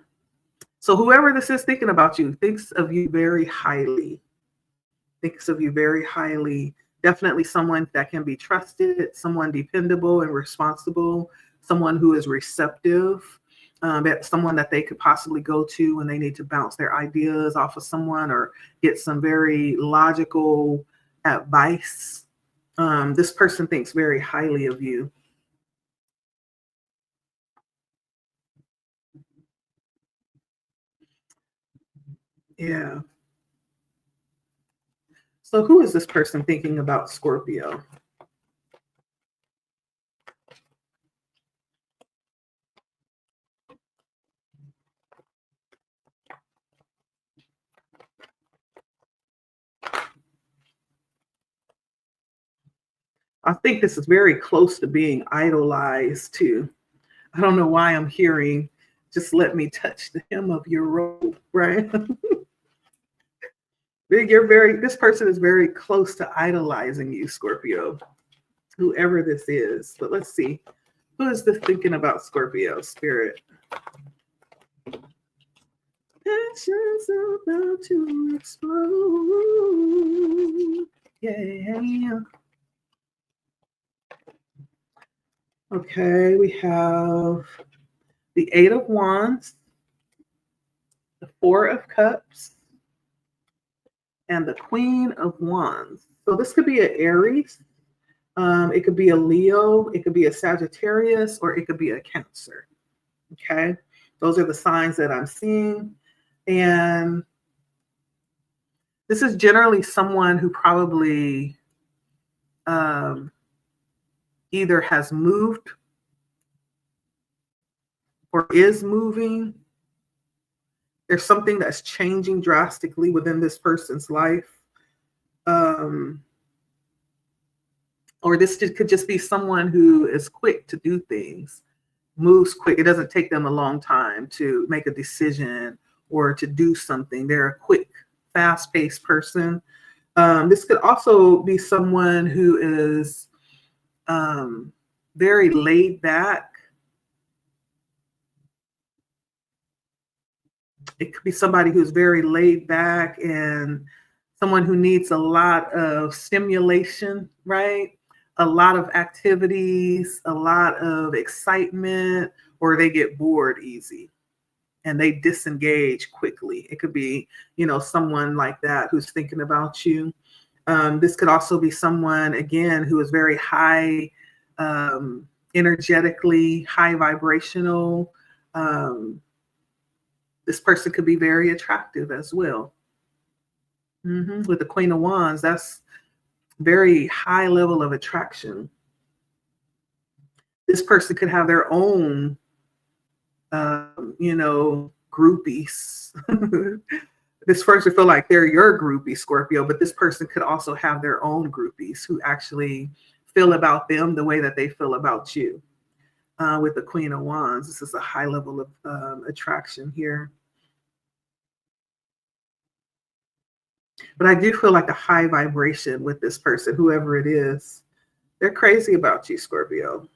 Speaker 1: So whoever this is thinking about you thinks of you very highly. thinks of you very highly. Definitely someone that can be trusted, someone dependable and responsible, someone who is receptive, someone that they could possibly go to when they need to bounce their ideas off of someone or get some very logical advice. This person thinks very highly of you. Yeah. So who is this person thinking about Scorpio? I think this is very close to being idolized too. I don't know why I'm hearing, just let me touch the hem of your robe, right? This person is very close to idolizing you, Scorpio, whoever this is. But let's see. Who is this thinking about Scorpio, Spirit? Passion's about to explode. Yeah. Okay, we have the Eight of Wands, the Four of Cups, and the Queen of Wands. So this could be an Aries, it could be a Leo, it could be a Sagittarius, or it could be a Cancer. Okay, those are the signs that I'm seeing. And this is generally someone who probably either has moved or is moving. There's something that's changing drastically within this person's life. Or this could just be someone who is quick to do things, moves quick. It doesn't take them a long time to make a decision or to do something. They're a quick, fast-paced person. This could also be someone who is very laid back. It could be somebody who's very laid back and someone who needs a lot of stimulation, right? A lot of activities, a lot of excitement, or they get bored easy and they disengage quickly. It could be, someone like that who's thinking about you. This could also be someone, again, who is very high energetically, high vibrational. This person could be very attractive as well. With the Queen of Wands, that's very high level of attraction. This person could have their own, groupies. This person feel like they're your groupie, Scorpio, but this person could also have their own groupies who actually feel about them the way that they feel about you. With the Queen of Wands, this is a high level of attraction here. But I do feel like a high vibration with this person, whoever it is. They're crazy about you, Scorpio.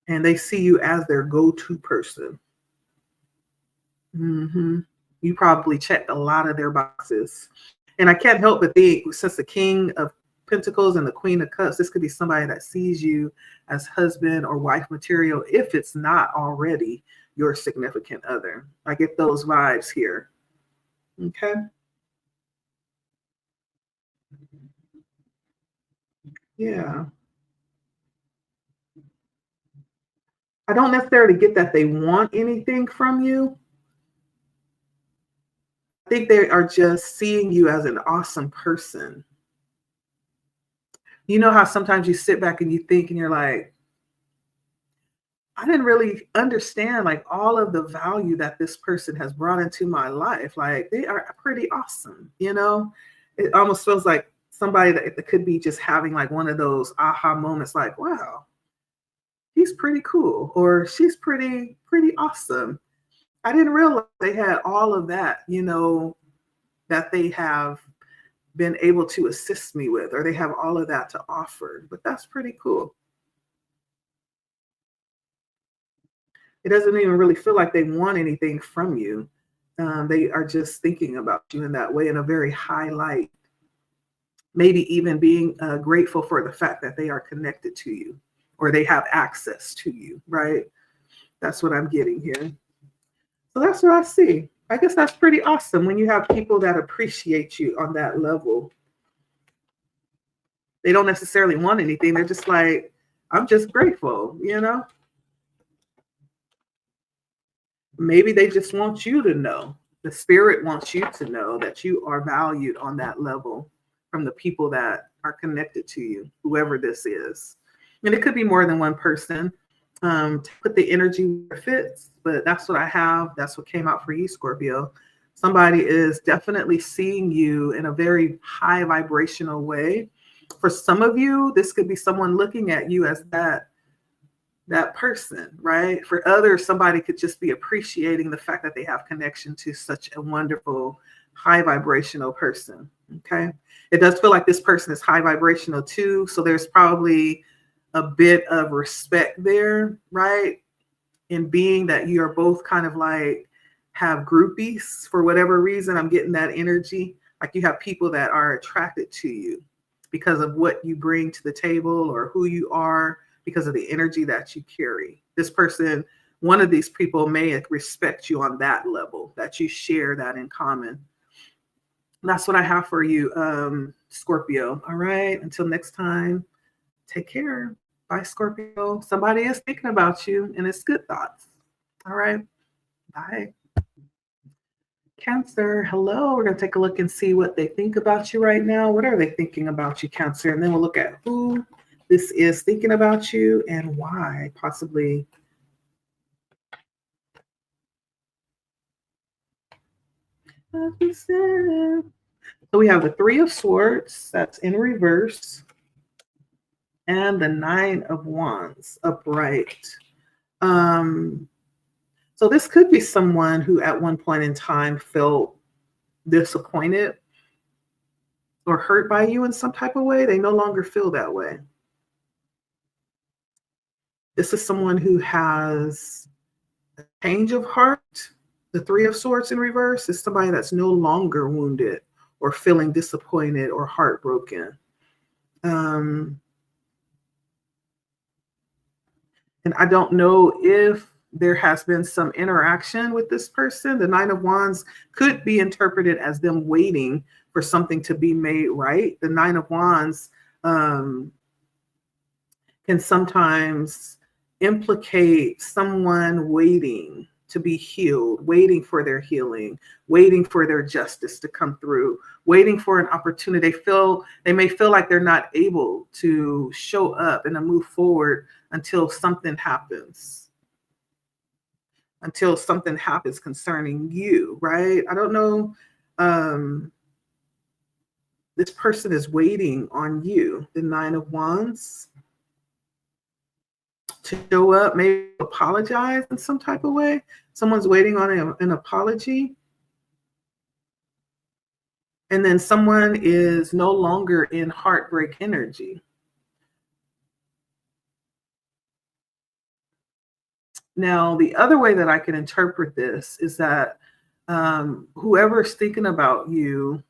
Speaker 1: And they see you as their go-to person. You probably checked a lot of their boxes. And I can't help but think, since the King of Pentacles and the Queen of Cups, this could be somebody that sees you as husband or wife material, if it's not already your significant other. I get those vibes here. Okay. Yeah. I don't necessarily get that they want anything from you. I think they are just seeing you as an awesome person. You know how sometimes you sit back and you think and you're like, I didn't really understand like all of the value that this person has brought into my life. Like they are pretty awesome, It almost feels like somebody that could be just having like one of those aha moments, like, wow, he's pretty cool, or she's pretty awesome. I didn't realize they had all of that, that they have been able to assist me with, or they have all of that to offer. But that's pretty cool. It doesn't even really feel like they want anything from you. They are just thinking about you in that way in a very high light. Maybe even being grateful for the fact that they are connected to you or they have access to you, right? That's what I'm getting here. So that's what I see. I guess that's pretty awesome when you have people that appreciate you on that level. They don't necessarily want anything. They're just like, I'm just grateful, you know? Maybe they just want you to know. The spirit wants you to know that you are valued on that level from the people that are connected to you, whoever this is. And it could be more than one person. To put the energy where it fits, but that's what I have. That's what came out for you, Scorpio. Somebody is definitely seeing you in a very high vibrational way. For some of you, this could be someone looking at you as that person, right? For others, somebody could just be appreciating the fact that they have connection to such a wonderful, high vibrational person. Okay. It does feel like this person is high vibrational too. So there's probably a bit of respect there, right? In being that you are both kind of like have groupies for whatever reason. I'm getting that energy. Like you have people that are attracted to you because of what you bring to the table or who you are, because of the energy that you carry. This person, one of these people may respect you on that level, that you share that in common. That's what I have for you, Scorpio. All right. Until next time, take care. Bye, Scorpio. Somebody is thinking about you and it's good thoughts. All right. Bye. Cancer. Hello. We're going to take a look and see what they think about you right now. What are they thinking about you, Cancer? And then we'll look at who this is thinking about you and why, possibly. So we have the Three of Swords. That's in reverse. And the Nine of Wands upright. So this could be someone who at one point in time felt disappointed or hurt by you in some type of way. They no longer feel that way. This is someone who has a change of heart. The Three of Swords in reverse is somebody that's no longer wounded or feeling disappointed or heartbroken. And I don't know if there has been some interaction with this person. The Nine of Wands could be interpreted as them waiting for something to be made right. The Nine of Wands can sometimes implicate someone waiting to be healed, waiting for their healing, waiting for their justice to come through, waiting for an opportunity. They may feel like they're not able to show up and to move forward until something happens. Until something happens concerning you, right? I don't know. This person is waiting on you, the Nine of Wands, to show up, maybe apologize in some type of way. Someone's waiting on an apology. And then someone is no longer in heartbreak energy. Now, the other way that I can interpret this is that whoever's thinking about you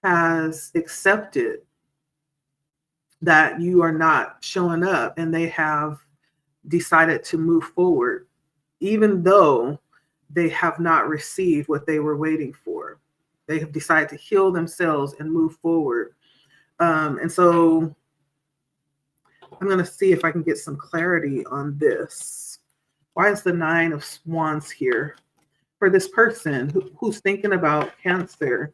Speaker 1: has accepted that you are not showing up, and they have decided to move forward, even though they have not received what they were waiting for. They have decided to heal themselves and move forward. And so I'm going to see if I can get some clarity on this. Why is the Nine of Wands here? For this person who's thinking about Cancer.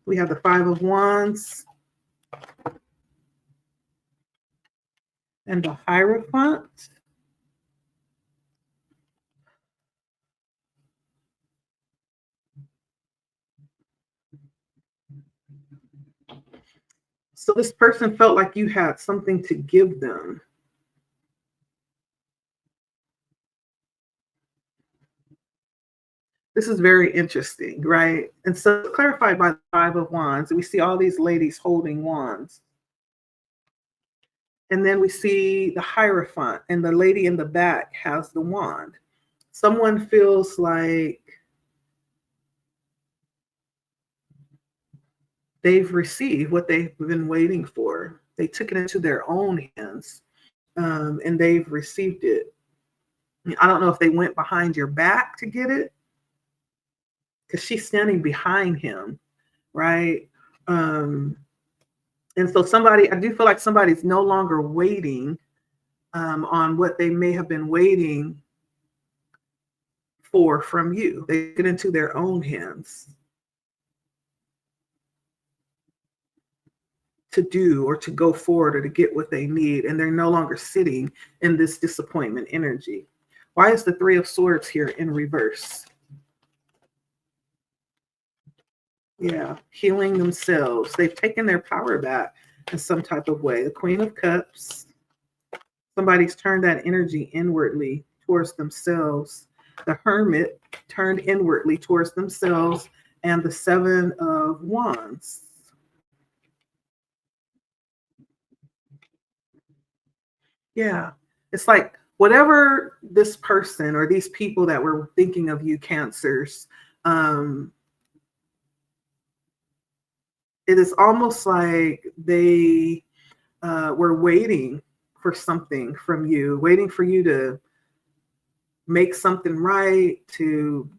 Speaker 1: We have the Five of Wands and the Hierophant. So this person felt like you had something to give them. This is very interesting, right? And so it's clarified by the Five of Wands. We see all these ladies holding wands. And then we see the Hierophant, and the lady in the back has the wand. Someone feels like they've received what they've been waiting for. They took it into their own hands, and they've received it. I don't know if they went behind your back to get it, because she's standing behind him, right? And so I do feel like somebody's no longer waiting on what they may have been waiting for from you. They get into their own hands to do or to go forward or to get what they need. And they're no longer sitting in this disappointment energy. Why is the Three of Swords here in reverse? Yeah, healing themselves. They've taken their power back in some type of way. The Queen of Cups. Somebody's turned that energy inwardly towards themselves. The Hermit turned inwardly towards themselves. And the Seven of Wands. Yeah, it's like whatever this person or these people that were thinking of you, Cancers, it is almost like they were waiting for something from you, waiting for you to make something right, to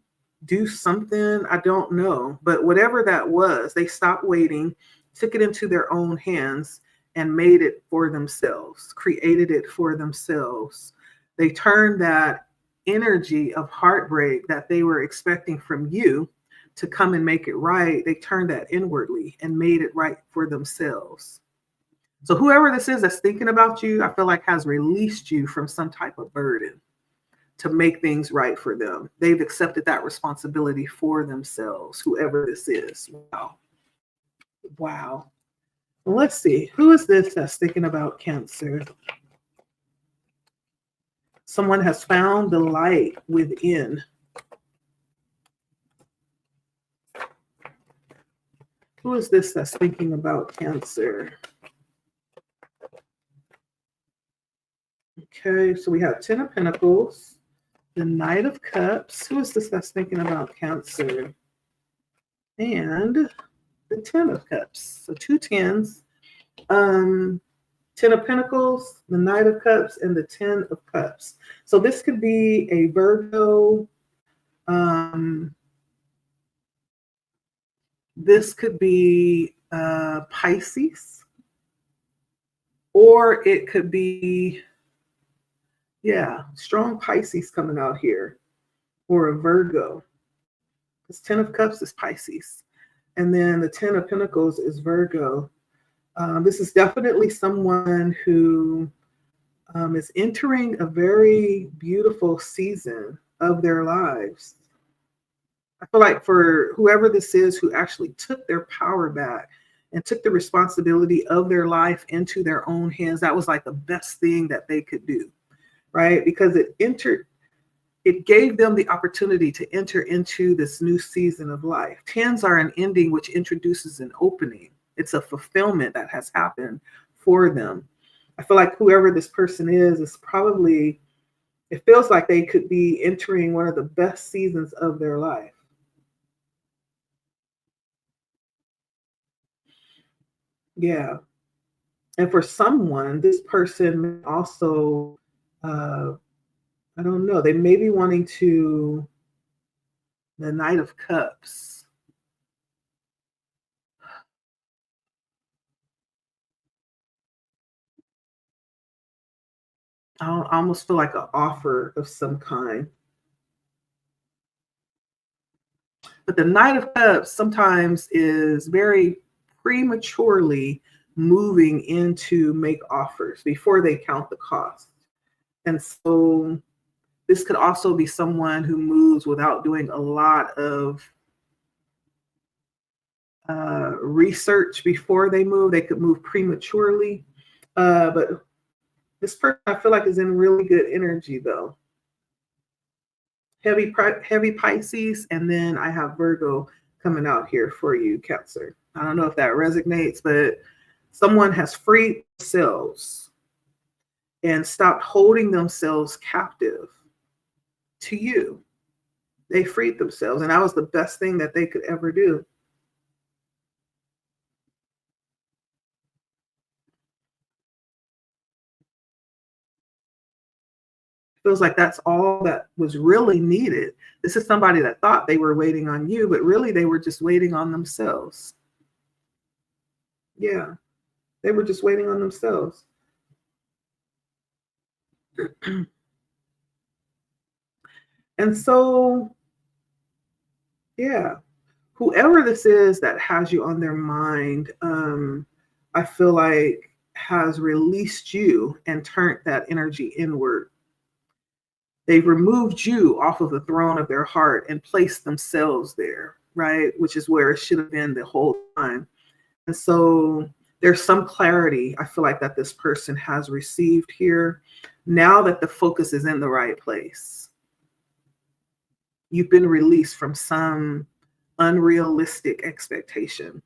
Speaker 1: do something. I don't know. But whatever that was, they stopped waiting, took it into their own hands, and made it for themselves, created it for themselves. They turned that energy of heartbreak that they were expecting from you to come and make it right. They turned that inwardly and made it right for themselves. So whoever this is that's thinking about you, I feel like has released you from some type of burden to make things right for them. They've accepted that responsibility for themselves, whoever this is. Wow. Wow. Let's see. Who is this that's thinking about Cancer? Someone has found the light within. Who is this that's thinking about Cancer? Okay, so we have Ten of Pentacles, the Knight of Cups. Who is this that's thinking about Cancer? And the Ten of Cups. So two tens. Ten of Pentacles, the Knight of Cups, and the Ten of Cups. So this could be a Virgo. This could be Pisces. Or it could be, yeah, strong Pisces coming out here. Or a Virgo. This Ten of Cups is Pisces. And then the Ten of Pentacles is Virgo. This is definitely someone who is entering a very beautiful season of their lives. I feel like for whoever this is who actually took their power back and took the responsibility of their life into their own hands, that was like the best thing that they could do, right? Because it gave them the opportunity to enter into this new season of life. Tens are an ending which introduces an opening. It's a fulfillment that has happened for them. I feel like whoever this person is probably, it feels like they could be entering one of the best seasons of their life. Yeah. And for someone, this person may also, I don't know, they may be wanting to, the Knight of Cups. I almost feel like an offer of some kind. But the Knight of Cups sometimes is very prematurely moving in to make offers before they count the cost. And so this could also be someone who moves without doing a lot of research before they move. They could move prematurely. But this person, I feel like, is in really good energy, though. heavy Pisces, and then I have Virgo coming out here for you, Cancer. I don't know if that resonates, but someone has freed themselves and stopped holding themselves captive to you. They freed themselves, and that was the best thing that they could ever do. Feels like that's all that was really needed. This is somebody that thought they were waiting on you, but really they were just waiting on themselves. Yeah, they were just waiting on themselves. And so, yeah, whoever this is that has you on their mind, I feel like has released you and turned that energy inward. They've removed you off of the throne of their heart and placed themselves there, right? Which is where it should have been the whole time. And so there's some clarity I feel like that this person has received here now that the focus is in the right place. You've been released from some unrealistic expectation.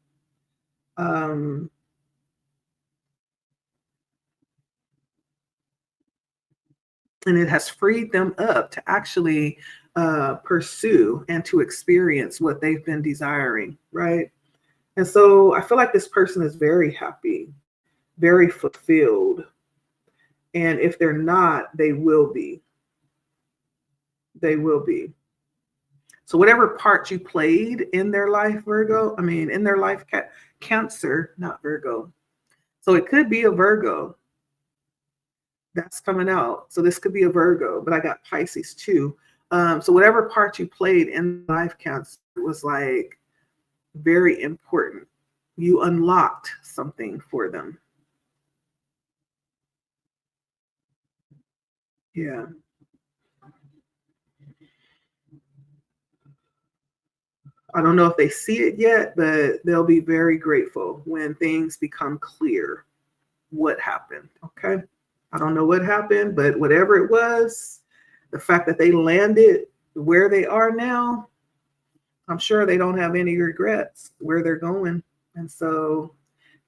Speaker 1: And it has freed them up to actually pursue and to experience what they've been desiring, right? And so I feel like this person is very happy, very fulfilled. And if they're not, they will be. They will be. So whatever part you played in their life, Virgo, in their life, Cancer, not Virgo. So it could be a Virgo that's coming out. So this could be a Virgo, but I got Pisces too. So whatever part you played in life, Cancer, was like very important. You unlocked something for them. Yeah. I don't know if they see it yet, but they'll be very grateful when things become clear what happened. Okay. I don't know what happened, but whatever it was, the fact that they landed where they are now, I'm sure they don't have any regrets where they're going. And so,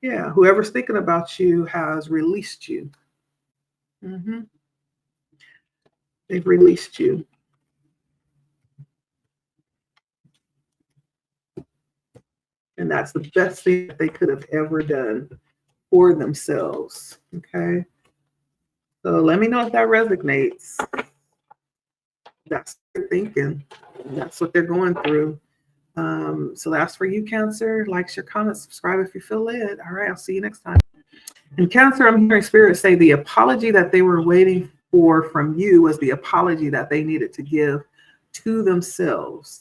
Speaker 1: yeah, whoever's thinking about you has released you. Mm-hmm. They've released you. And that's the best thing that they could have ever done for themselves. Okay. So let me know if that resonates. That's what they're thinking. That's what they're going through. So that's for you, Cancer. Like, share, comment, subscribe if you feel led. All right, I'll see you next time. And Cancer, I'm hearing Spirit say the apology that they were waiting for from you was the apology that they needed to give to themselves.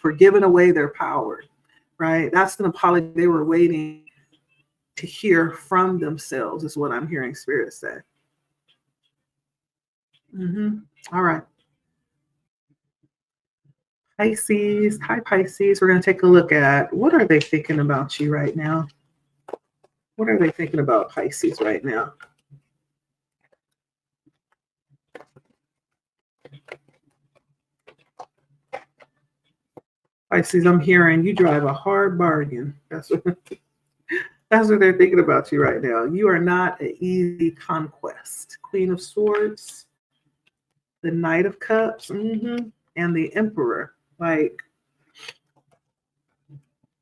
Speaker 1: For giving away their power, right? That's an apology they were waiting to hear from themselves, is what I'm hearing Spirit say. All right. Pisces. Hi, Pisces. We're going to take a look at what are they thinking about you right now? What are they thinking about Pisces right now? Pisces, I'm hearing you drive a hard bargain. That's what they're thinking about you right now. You are not an easy conquest. Queen of Swords, the Knight of Cups, and the Emperor. Like,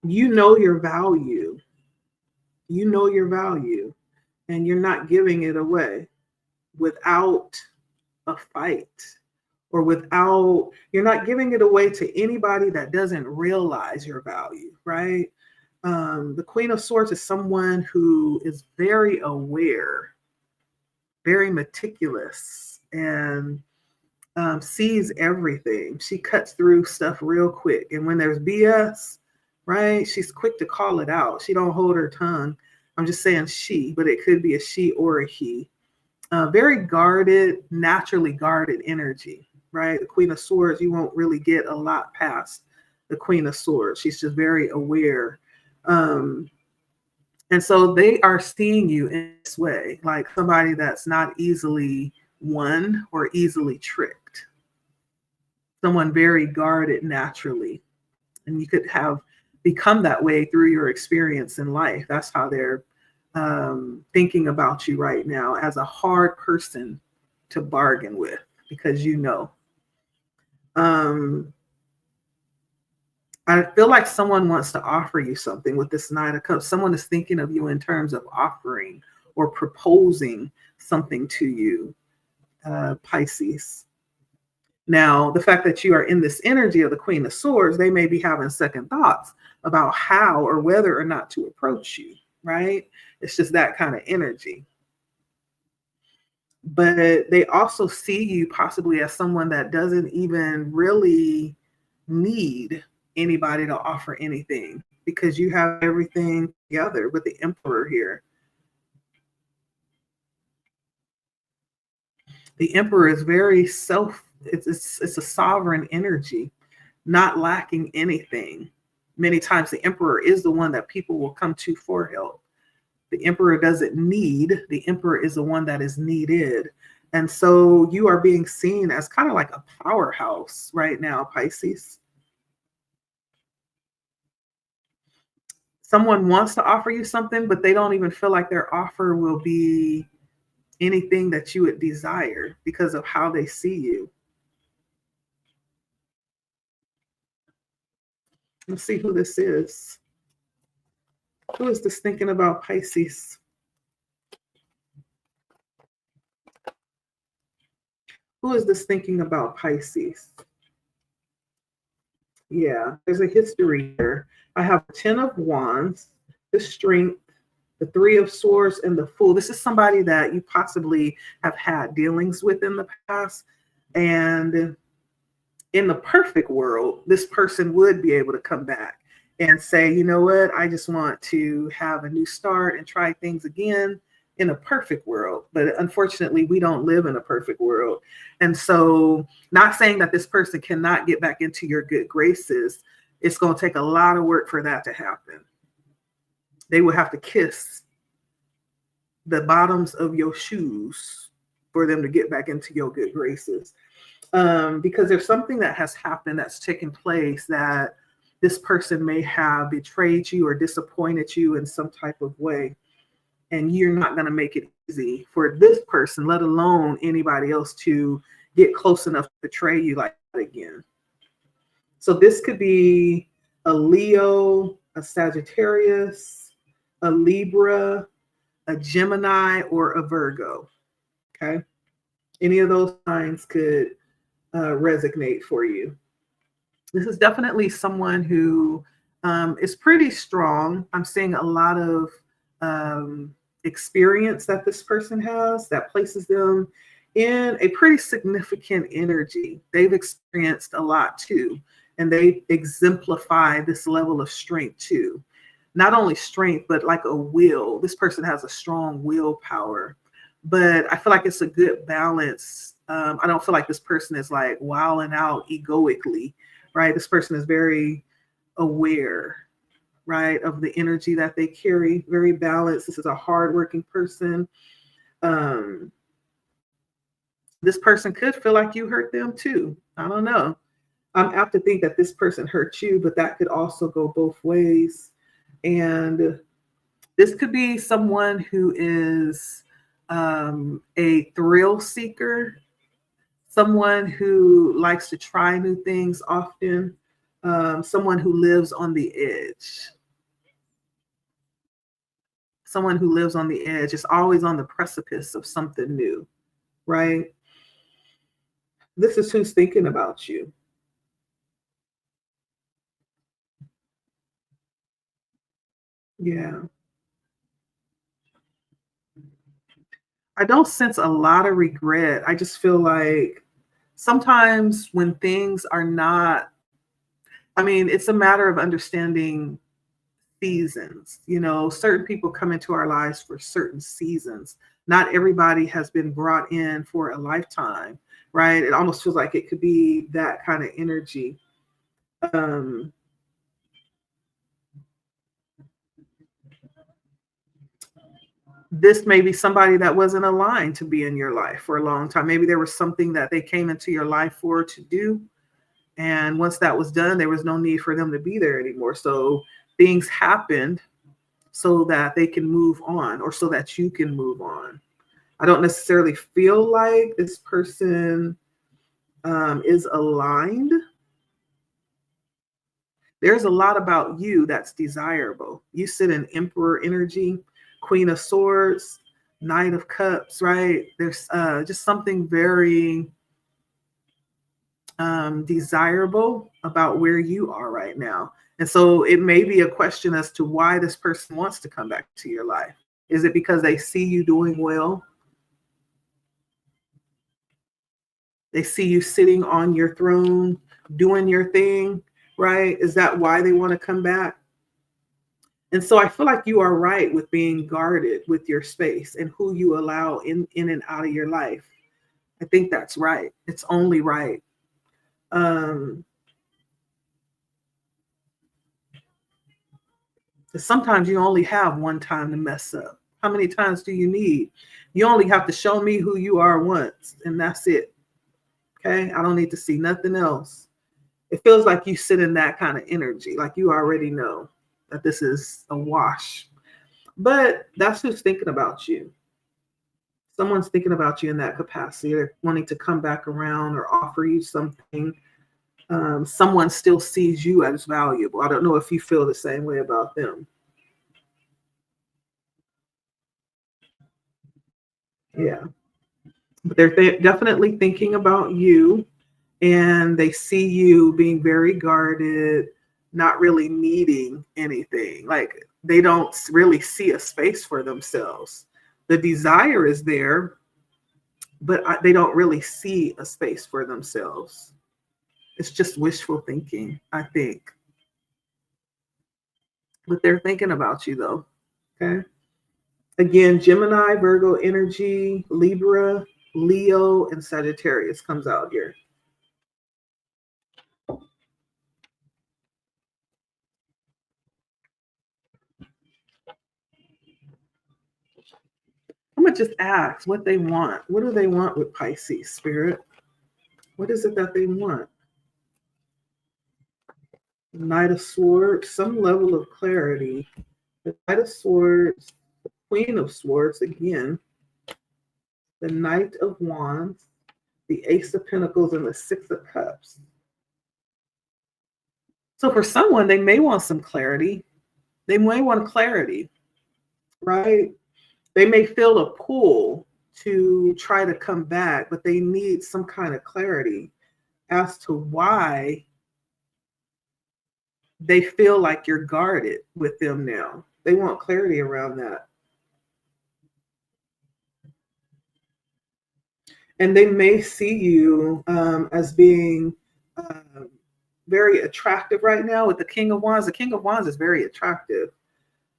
Speaker 1: you know your value. You know your value, and you're not giving it away without a fight, or you're not giving it away to anybody that doesn't realize your value, right? The Queen of Swords is someone who is very aware, very meticulous, and sees everything. She cuts through stuff real quick. And when there's BS, right, she's quick to call it out. She don't hold her tongue. I'm just saying she, but it could be a she or a he. Very guarded, naturally guarded energy, right? The Queen of Swords, you won't really get a lot past the Queen of Swords. She's just very aware. And so they are seeing you in this way, like somebody that's not easily won or easily tricked. Someone very guarded naturally. And you could have become that way through your experience in life. That's how they're thinking about you right now, as a hard person to bargain with, because you know. I feel like someone wants to offer you something with this Knight of Cups. Someone is thinking of you in terms of offering or proposing something to you, Pisces. Now, the fact that you are in this energy of the Queen of Swords, they may be having second thoughts about how or whether or not to approach you, right? It's just that kind of energy. But they also see you possibly as someone that doesn't even really need anybody to offer anything, because you have everything together with the Emperor here. The Emperor is very it's a sovereign energy, not lacking anything. Many times the Emperor is the one that people will come to for help. The Emperor doesn't need, the Emperor is the one that is needed. And so you are being seen as kind of like a powerhouse right now, Pisces. Someone wants to offer you something, but they don't even feel like their offer will be anything that you would desire because of how they see you. Let's see who this is. Who is this thinking about, Pisces? Who is this thinking about, Pisces? Yeah, there's a history here. I have 10 of Wands, the Strength, the 3 of Swords, and the Fool. This is somebody that you possibly have had dealings with in the past. And in the perfect world, this person would be able to come back and say, you know what, I just want to have a new start and try things again, in a perfect world. But unfortunately, we don't live in a perfect world. And so, not saying that this person cannot get back into your good graces. It's going to take a lot of work for that to happen. They will have to kiss the bottoms of your shoes for them to get back into your good graces. Because there's something that has happened that's taken place, that this person may have betrayed you or disappointed you in some type of way. And you're not going to make it easy for this person, let alone anybody else, to get close enough to betray you like that again. So this could be a Leo, a Sagittarius, a Libra, a Gemini, or a Virgo. Okay. Any of those signs could resonate for you. This is definitely someone who is pretty strong. I'm seeing a lot of experience that this person has that places them in a pretty significant energy. They've experienced a lot too, and they exemplify this level of strength too. Not only strength, but like a will. This person has a strong willpower, but I feel like it's a good balance. I don't feel like this person is like wilding out egoically, right? This person is very aware, right, of the energy that they carry, very balanced. This is a hardworking person. This person could feel like you hurt them too. I don't know. I'm apt to think that this person hurt you, but that could also go both ways. And this could be someone who is a thrill seeker, someone who likes to try new things often, someone who lives on the edge. Someone who lives on the edge is always on the precipice of something new, right? This is who's thinking about you. Yeah. I don't sense a lot of regret. I just feel like sometimes when things are not, I mean, it's a matter of understanding seasons. You know, certain people come into our lives for certain seasons. Not everybody has been brought in for a lifetime, right? It almost feels like it could be that kind of energy. this may be somebody that wasn't aligned to be in your life for a long time. Maybe there was something that they came into your life for to do. And once that was done, there was no need for them to be there anymore. So things happened so that they can move on, or so that you can move on. I don't necessarily feel like this person is aligned. There's a lot about you that's desirable. You sit in Emperor energy, Queen of Swords, Knight of Cups, right? There's just something very desirable about where you are right now. And so it may be a question as to why this person wants to come back to your life. Is it because they see you doing well? They see you sitting on your throne, doing your thing, right? Is that why they want to come back? And so I feel like you are right with being guarded with your space and who you allow in and out of your life. I think that's right. It's only right. Sometimes you only have one time to mess up. How many times do you need? You only have to show me who you are once, and that's it. Okay? I don't need to see nothing else. It feels like you sit in that kind of energy, like you already know that this is a wash. But that's who's thinking about you. Someone's thinking about you in that capacity. They're wanting to come back around or offer you something. Someone still sees you as valuable. I don't know if you feel the same way about them. Yeah. But they're definitely thinking about you, and they see you being very guarded, not really needing anything. Like they don't really see a space for themselves. The desire is there, but they don't really see a space for themselves. It's just wishful thinking, I think. But they're thinking about you though. Okay. Again, Gemini, Virgo energy, Libra, Leo, and Sagittarius comes out here. I'm going to just ask what they want. What do they want with Pisces, Spirit? What is it that they want? Knight of Swords, some level of clarity. The Knight of Swords, the Queen of Swords again, the Knight of Wands, the Ace of Pentacles, and the Six of Cups. So for someone, they may want some clarity. They may want clarity, right? They may feel a pull to try to come back, but they need some kind of clarity as to why they feel like you're guarded with them now. They want clarity around that. And they may see you as being very attractive right now with the King of Wands. The King of Wands is very attractive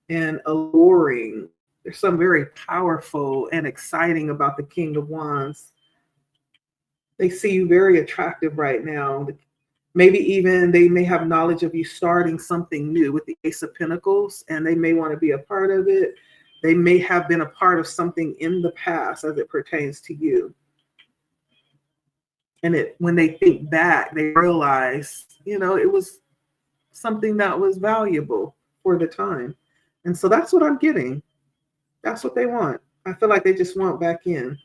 Speaker 1: and alluring. There's some very powerful and exciting about the King of Wands. They see you very attractive right now. Maybe even they may have knowledge of you starting something new with the Ace of Pentacles, and they may want to be a part of it. They may have been a part of something in the past as it pertains to you. And when they think back, they realize, it was something that was valuable for the time. And so that's what I'm getting. That's what they want. I feel like they just want back in.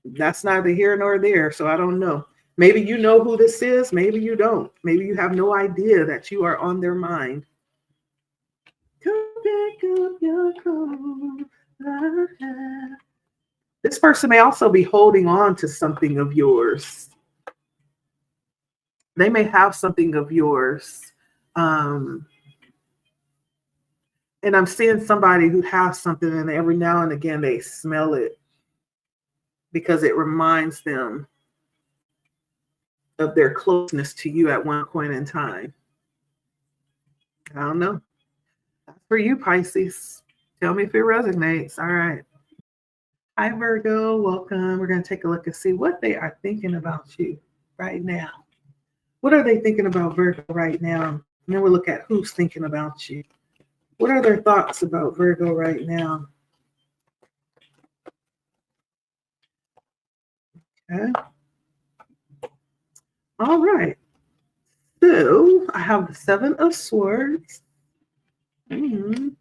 Speaker 1: That's neither here nor there, so I don't know. Maybe you know who this is. Maybe you don't. Maybe you have no idea that you are on their mind. Come pick up your clothes. This person may also be holding on to something of yours. They may have something of yours. And I'm seeing somebody who has something, and every now and again they smell it because it reminds them of their closeness to you at one point in time. I don't know. That's for you, Pisces. Tell me if it resonates. All right. Hi, Virgo. Welcome. We're going to take a look and see what they are thinking about you right now. What are they thinking about Virgo right now? And then we'll look at who's thinking about you. What are their thoughts about Virgo right now? Okay. All right. So I have the Seven of Swords. And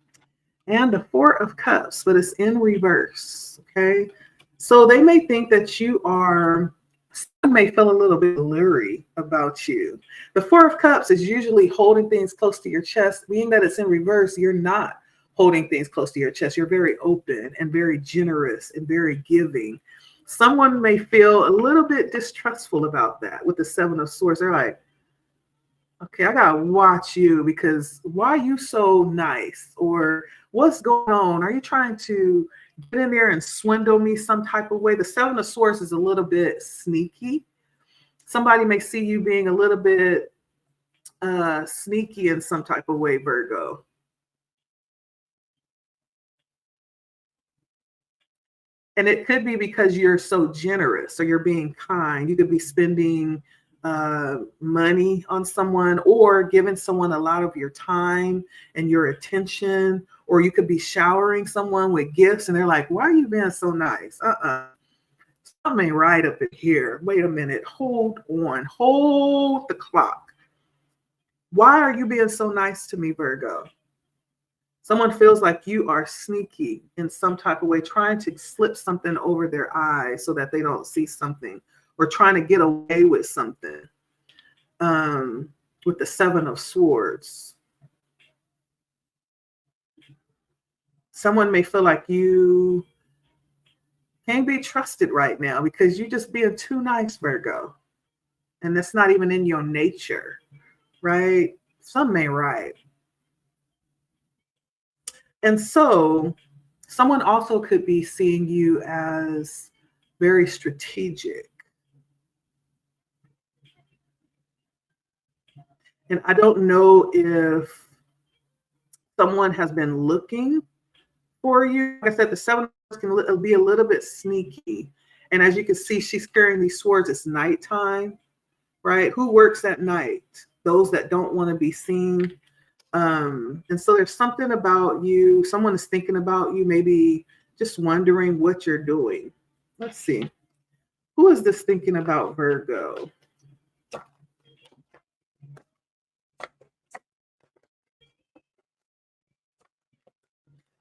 Speaker 1: the Four of Cups, but it's in reverse. Okay. So they may think that some may feel a little bit leery about you. The Four of Cups is usually holding things close to your chest. Being that it's in reverse, you're not holding things close to your chest. You're very open and very generous and very giving. Someone may feel a little bit distrustful about that with the Seven of Swords. They're like, okay, I gotta watch you because why are you so nice? Or what's going on? Are you trying to get in there and swindle me some type of way? The Seven of Swords is a little bit sneaky. Somebody may see you being a little bit sneaky in some type of way, Virgo. And it could be because you're so generous or you're being kind. You could be spending money on someone or giving someone a lot of your time and your attention, or you could be showering someone with gifts and they're like, why are you being so nice? Something ain't right up in here. Wait a minute. Hold on. Hold the clock. Why are you being so nice to me, Virgo? Someone feels like you are sneaky in some type of way, trying to slip something over their eyes so that they don't see something, or trying to get away with something. With the Seven of Swords. Someone may feel like you can't be trusted right now because you're just being too nice, Virgo. And that's not even in your nature, right? Something ain't right. And so someone also could be seeing you as very strategic. And I don't know if someone has been looking for you. Like I said, the Seven of Swords can be a little bit sneaky. And as you can see, she's carrying these swords. It's nighttime, right? Who works at night? Those that don't want to be seen. And so there's something about you. Someone is thinking about you, maybe just wondering what you're doing. Let's see. Who is this thinking about, Virgo?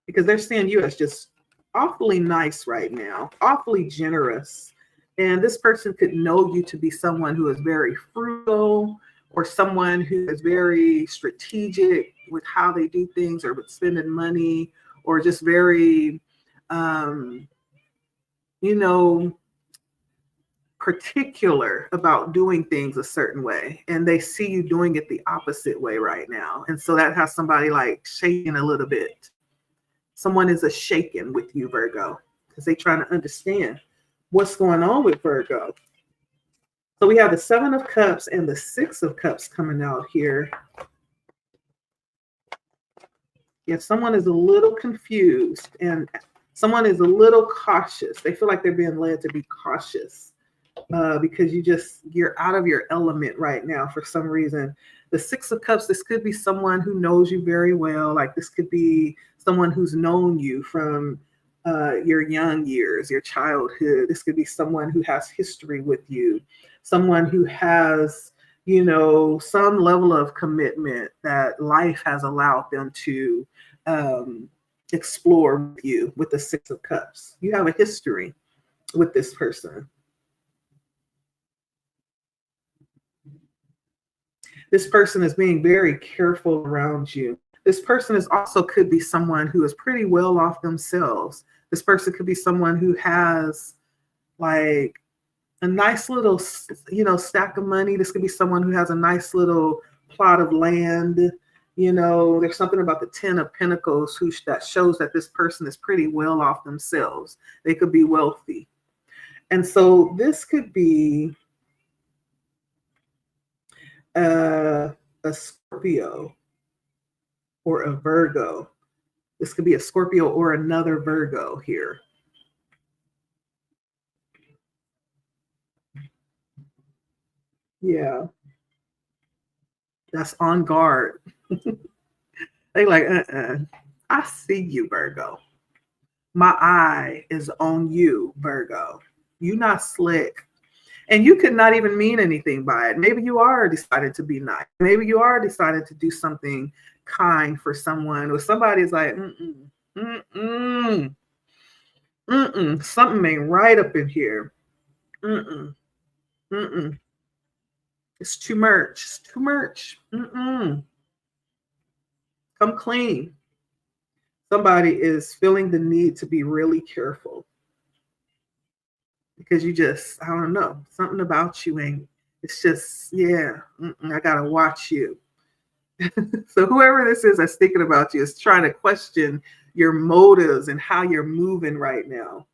Speaker 1: Because they're seeing you as just awfully nice right now, awfully generous. And this person could know you to be someone who is very frugal, or someone who is very strategic with how they do things, or with spending money, or just very, particular about doing things a certain way. And they see you doing it the opposite way right now. And so that has somebody like shaking a little bit. Someone is a shaken with you, Virgo, because they're trying to understand what's going on with Virgo. So we have the Seven of Cups and the Six of Cups coming out here. If someone is a little confused and someone is a little cautious, they feel like they're being led to be cautious because you're out of your element right now for some reason. The Six of Cups, this could be someone who knows you very well. Like this could be someone who's known you from your young years, your childhood. This could be someone who has history with you, someone who has, some level of commitment that life has allowed them to explore with you with the Six of Cups. You have a history with this person. This person is being very careful around you. This person is also could be someone who is pretty well off themselves. This person could be someone who has like a nice little, stack of money. This could be someone who has a nice little plot of land. There's something about the Ten of Pentacles that shows that this person is pretty well off themselves. They could be wealthy. And so this could be a Scorpio or a Virgo. This could be a Scorpio or another Virgo here. Yeah. That's on guard. They like, I see you, Virgo. My eye is on you, Virgo. You not slick. And you could not even mean anything by it. Maybe you are decided to be nice. Maybe you are decided to do something kind for someone, or somebody's like, something ain't right up in here. It's too much. It's too much. Come clean. Somebody is feeling the need to be really careful because you just, I don't know, something about you ain't, it's just, yeah, I got to watch you. So whoever this is that's thinking about you is trying to question your motives and how you're moving right now.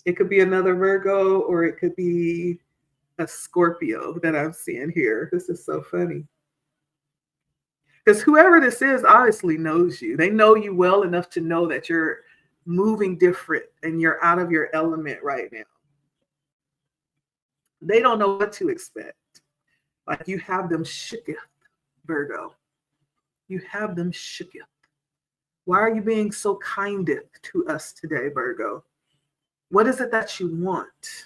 Speaker 1: It could be another Virgo, or it could be a Scorpio that I'm seeing here. This is so funny. Because whoever this is obviously knows you. They know you well enough to know that you're moving different and you're out of your element right now. They don't know what to expect. Like, you have them shooketh, Virgo. You have them shooketh. Why are you being so kinded to us today, Virgo? What is it that you want?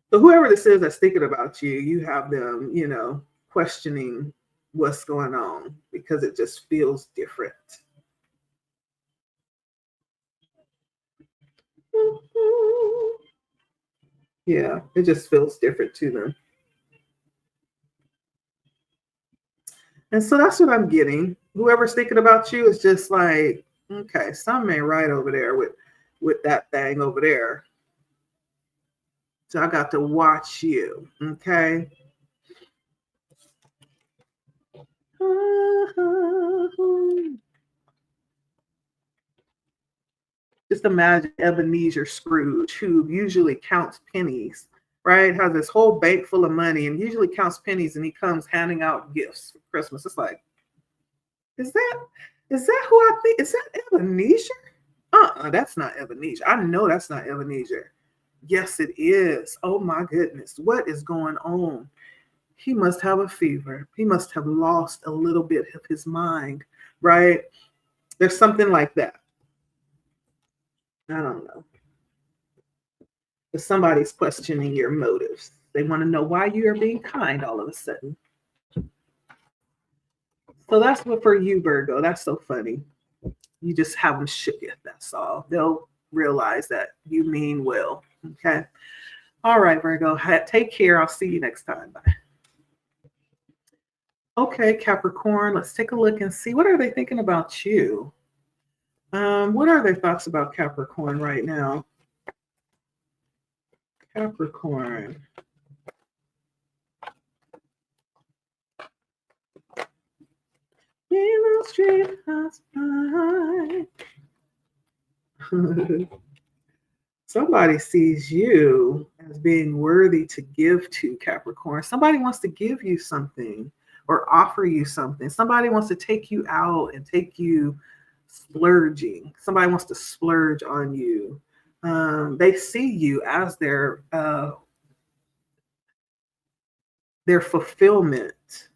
Speaker 1: So whoever this is that's thinking about you, you have them, questioning what's going on because it just feels different. Yeah, it just feels different to them. And so that's what I'm getting. Whoever's thinking about you is just like, okay, something ain't right over there with that thing over there. So I got to watch you, okay? Just imagine Ebenezer Scrooge, who usually counts pennies, right? Has this whole bank full of money and usually counts pennies, and he comes handing out gifts for Christmas. It's like, is that who I think? Is that Ebenezer? That's not Ebenezer. I know that's not Ebenezer. Yes, it is. Oh my goodness. What is going on? He must have a fever. He must have lost a little bit of his mind, right? There's something like that. I don't know. If somebody's questioning your motives, they want to know why you are being kind all of a sudden. So that's what for you, Virgo. That's so funny. You just have them shooketh. That's all. They'll realize that you mean well. Okay. All right, Virgo. Take care. I'll see you next time. Bye. Okay, Capricorn. Let's take a look and see, what are they thinking about you? What are their thoughts about Capricorn right now? Capricorn. Somebody sees you as being worthy to give to, Capricorn. Somebody wants to give you something or offer you something. Somebody wants to take you out and take you splurging. Somebody wants to splurge on you. They see you as their fulfillment.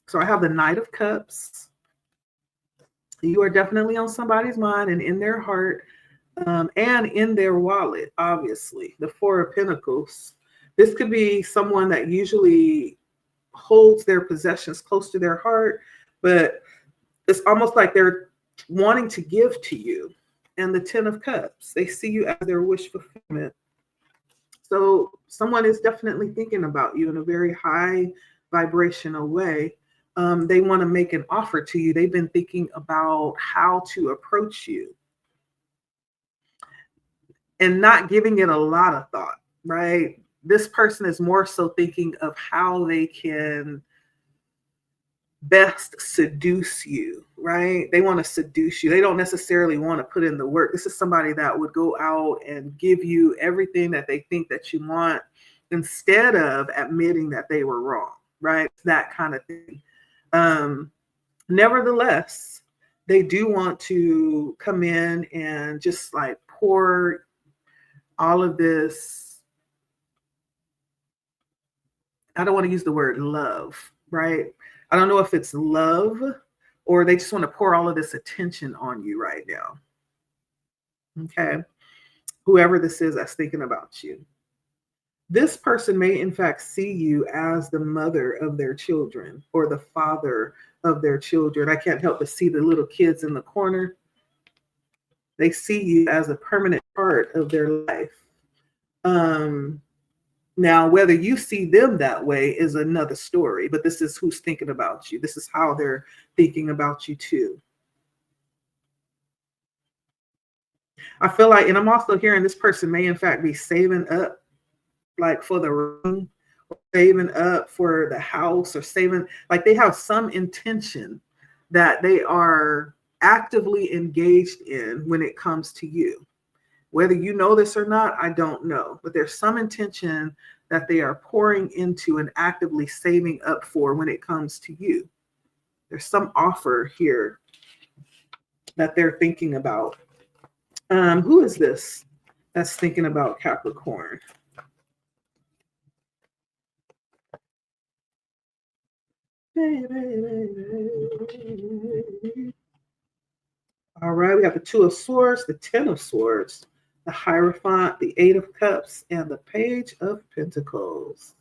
Speaker 1: So I have the Knight of Cups. You are definitely on somebody's mind and in their heart, and in their wallet, obviously. The Four of Pentacles. This could be someone that usually holds their possessions close to their heart, but it's almost like they're wanting to give to you. And the Ten of Cups. They see you as their wish fulfillment. So someone is definitely thinking about you in a very high vibrational way. They want to make an offer to you. They've been thinking about how to approach you and not giving it a lot of thought, right? This person is more so thinking of how they can best seduce you, right? They want to seduce you. They don't necessarily want to put in the work. This is somebody that would go out and give you everything that they think that you want instead of admitting that they were wrong, right? That kind of thing. Nevertheless, they do want to come in and just like pour all of this, I don't want to use the word love, right? I don't know if it's love or they just want to pour all of this attention on you right now. Okay. Whoever this is that's thinking about you. This person may, in fact, see you as the mother of their children or the father of their children. I can't help but see the little kids in the corner. They see you as a permanent part of their life. Now, whether you see them that way is another story, but this is who's thinking about you. This is how they're thinking about you too. I feel like, and I'm also hearing this person may in fact be saving up like for the ring, or saving up for the house, or saving, like they have some intention that they are actively engaged in when it comes to you. Whether you know this or not, I don't know, but there's some intention that they are pouring into and actively saving up for when it comes to you. There's some offer here that they're thinking about. Who is this that's thinking about Capricorn? All right, we got the Two of Swords, the Ten of Swords, the Hierophant, the Eight of Cups, and the Page of Pentacles.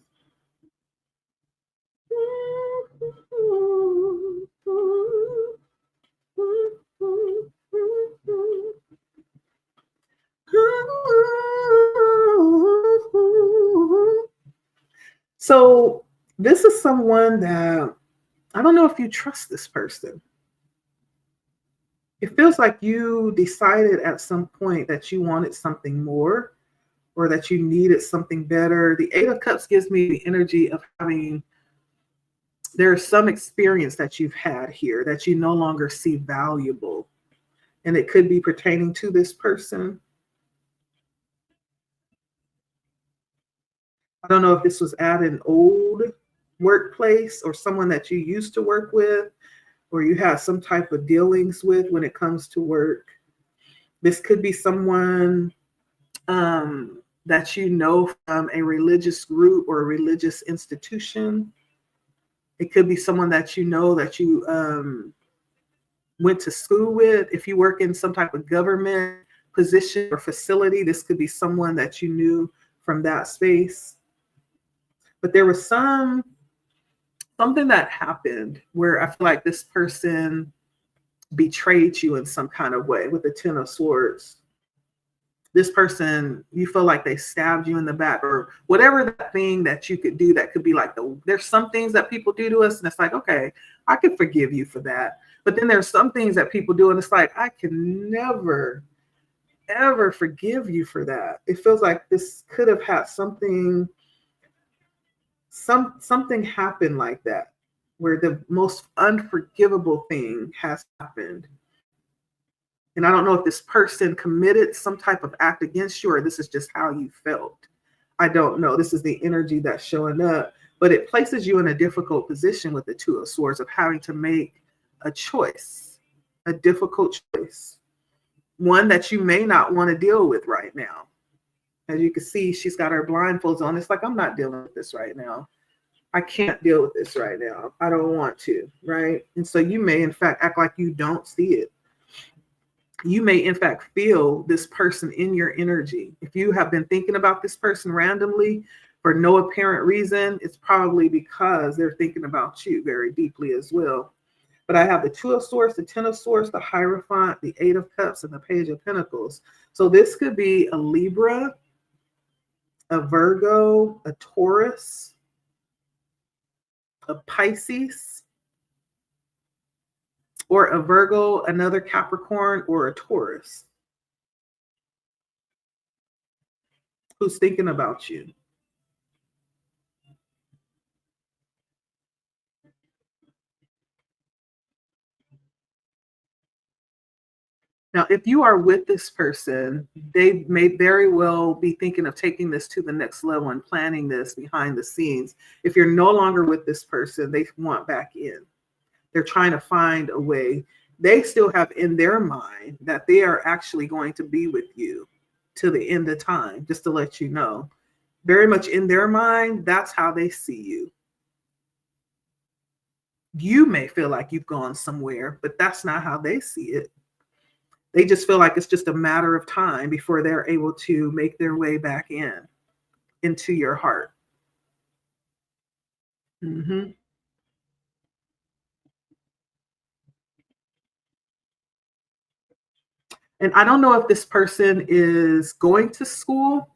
Speaker 1: So this is someone that, I don't know if you trust this person. It feels like you decided at some point that you wanted something more or that you needed something better. The Eight of Cups gives me the energy of having, there's some experience that you've had here that you no longer see valuable. And it could be pertaining to this person. I don't know if this was at an old workplace or someone that you used to work with, or you have some type of dealings with when it comes to work. This could be someone that you know from a religious group or a religious institution. It could be someone that you know that you went to school with. If you work in some type of government position or facility, this could be someone that you knew from that space. But there was something that happened where I feel like this person betrayed you in some kind of way with the Ten of Swords. This person, you feel like they stabbed you in the back or whatever that thing that you could do that could be like there's some things that people do to us and it's like, okay, I could forgive you for that. But then there's some things that people do and it's like, I can never, ever forgive you for that. It feels like this could have had something happened like that, where the most unforgivable thing has happened. And I don't know if this person committed some type of act against you or this is just how you felt. I don't know. This is the energy that's showing up, but it places you in a difficult position with the Two of Swords of having to make a choice, a difficult choice, one that you may not want to deal with right now. As you can see, she's got her blindfolds on. It's like, I'm not dealing with this right now. I can't deal with this right now. I don't want to, right? And so you may, in fact, act like you don't see it. You may, in fact, feel this person in your energy. If you have been thinking about this person randomly for no apparent reason, it's probably because they're thinking about you very deeply as well. But I have the Two of Swords, the Ten of Swords, the Hierophant, the Eight of Cups, and the Page of Pentacles. So this could be a Libra, a Virgo, a Taurus, a Pisces, or a Virgo, another Capricorn, or a Taurus who's thinking about you. Now, if you are with this person, they may very well be thinking of taking this to the next level and planning this behind the scenes. If you're no longer with this person, they want back in. They're trying to find a way. They still have in their mind that they are actually going to be with you to the end of time, just to let you know. Very much in their mind, that's how they see you. You may feel like you've gone somewhere, but that's not how they see it. They just feel like it's just a matter of time before they're able to make their way back into your heart. Hmm. And I don't know if this person is going to school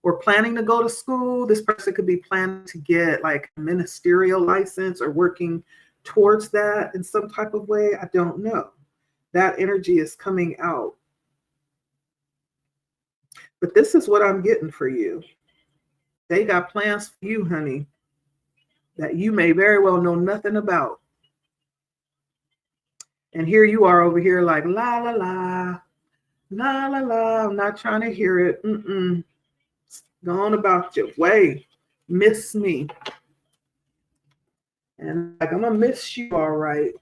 Speaker 1: or planning to go to school. This person could be planning to get like a ministerial license or working towards that in some type of way. I don't know. That energy is coming out. But this is what I'm getting for you. They got plans for you, honey, that you may very well know nothing about. And here you are over here like, la, la, la, la, la, la. I'm not trying to hear it. Mm-mm. Go on about your way. Miss me. And like, I'm going to miss you all right.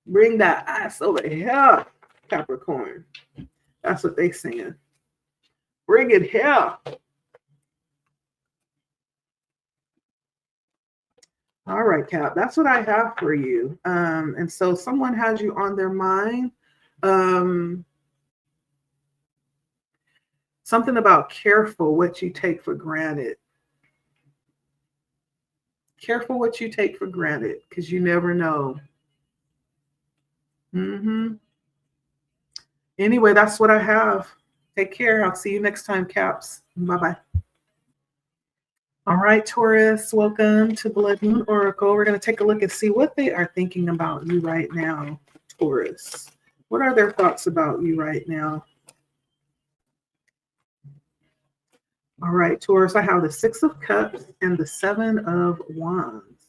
Speaker 1: Bring that ass over here, Capricorn. That's what they saying. Bring it here. All right, Cap. That's what I have for you. And so someone has you on their mind. Something about careful what you take for granted. Careful what you take for granted, because you never know. Anyway, that's what I have. Take care. I'll see you next time, Caps. Bye-bye. All right, Taurus, welcome to Blood Moon Oracle. We're going to take a look and see what they are thinking about you right now, Taurus. What are their thoughts about you right now? All right, Taurus, I have the Six of Cups and the Seven of Wands.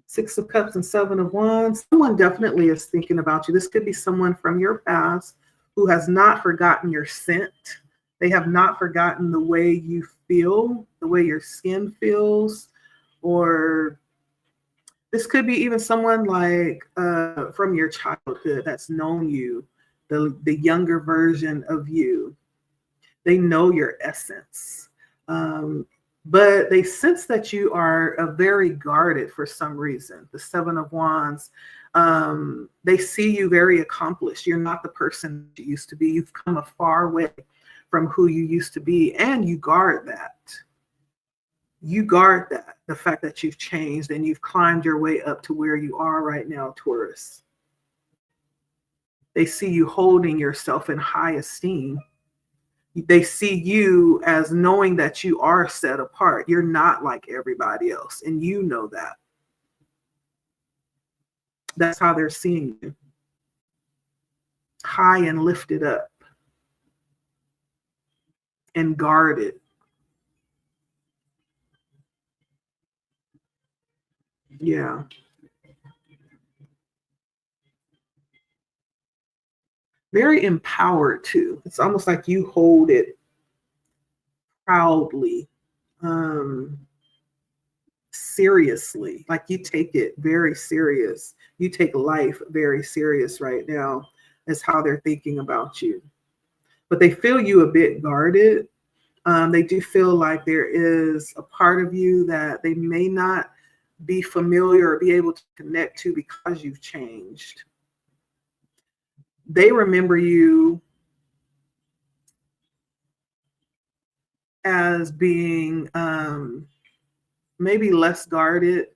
Speaker 1: Six of Cups and Seven of Wands. Someone definitely is thinking about you. This could be someone from your past who has not forgotten your scent. They have not forgotten the way you feel, the way your skin feels, or this could be even someone like from your childhood that's known you, the younger version of you. They know your essence. But they sense that you are very guarded for some reason. The Seven of Wands, they see you very accomplished. You're not the person you used to be. You've come a far way from who you used to be, and you guard that. You guard that, the fact that you've changed and you've climbed your way up to where you are right now, Taurus. They see you holding yourself in high esteem. They see you as knowing that you are set apart. You're not like everybody else, and you know that. That's how they're seeing you. High and lifted up and guarded. Yeah. Very empowered too. It's almost like you hold it proudly, seriously, like you take it very serious. You take life very serious right now, is how they're thinking about you. But they feel you a bit guarded. They do feel like there is a part of you that they may not be familiar or be able to connect to because you've changed. They remember you as being maybe less guarded,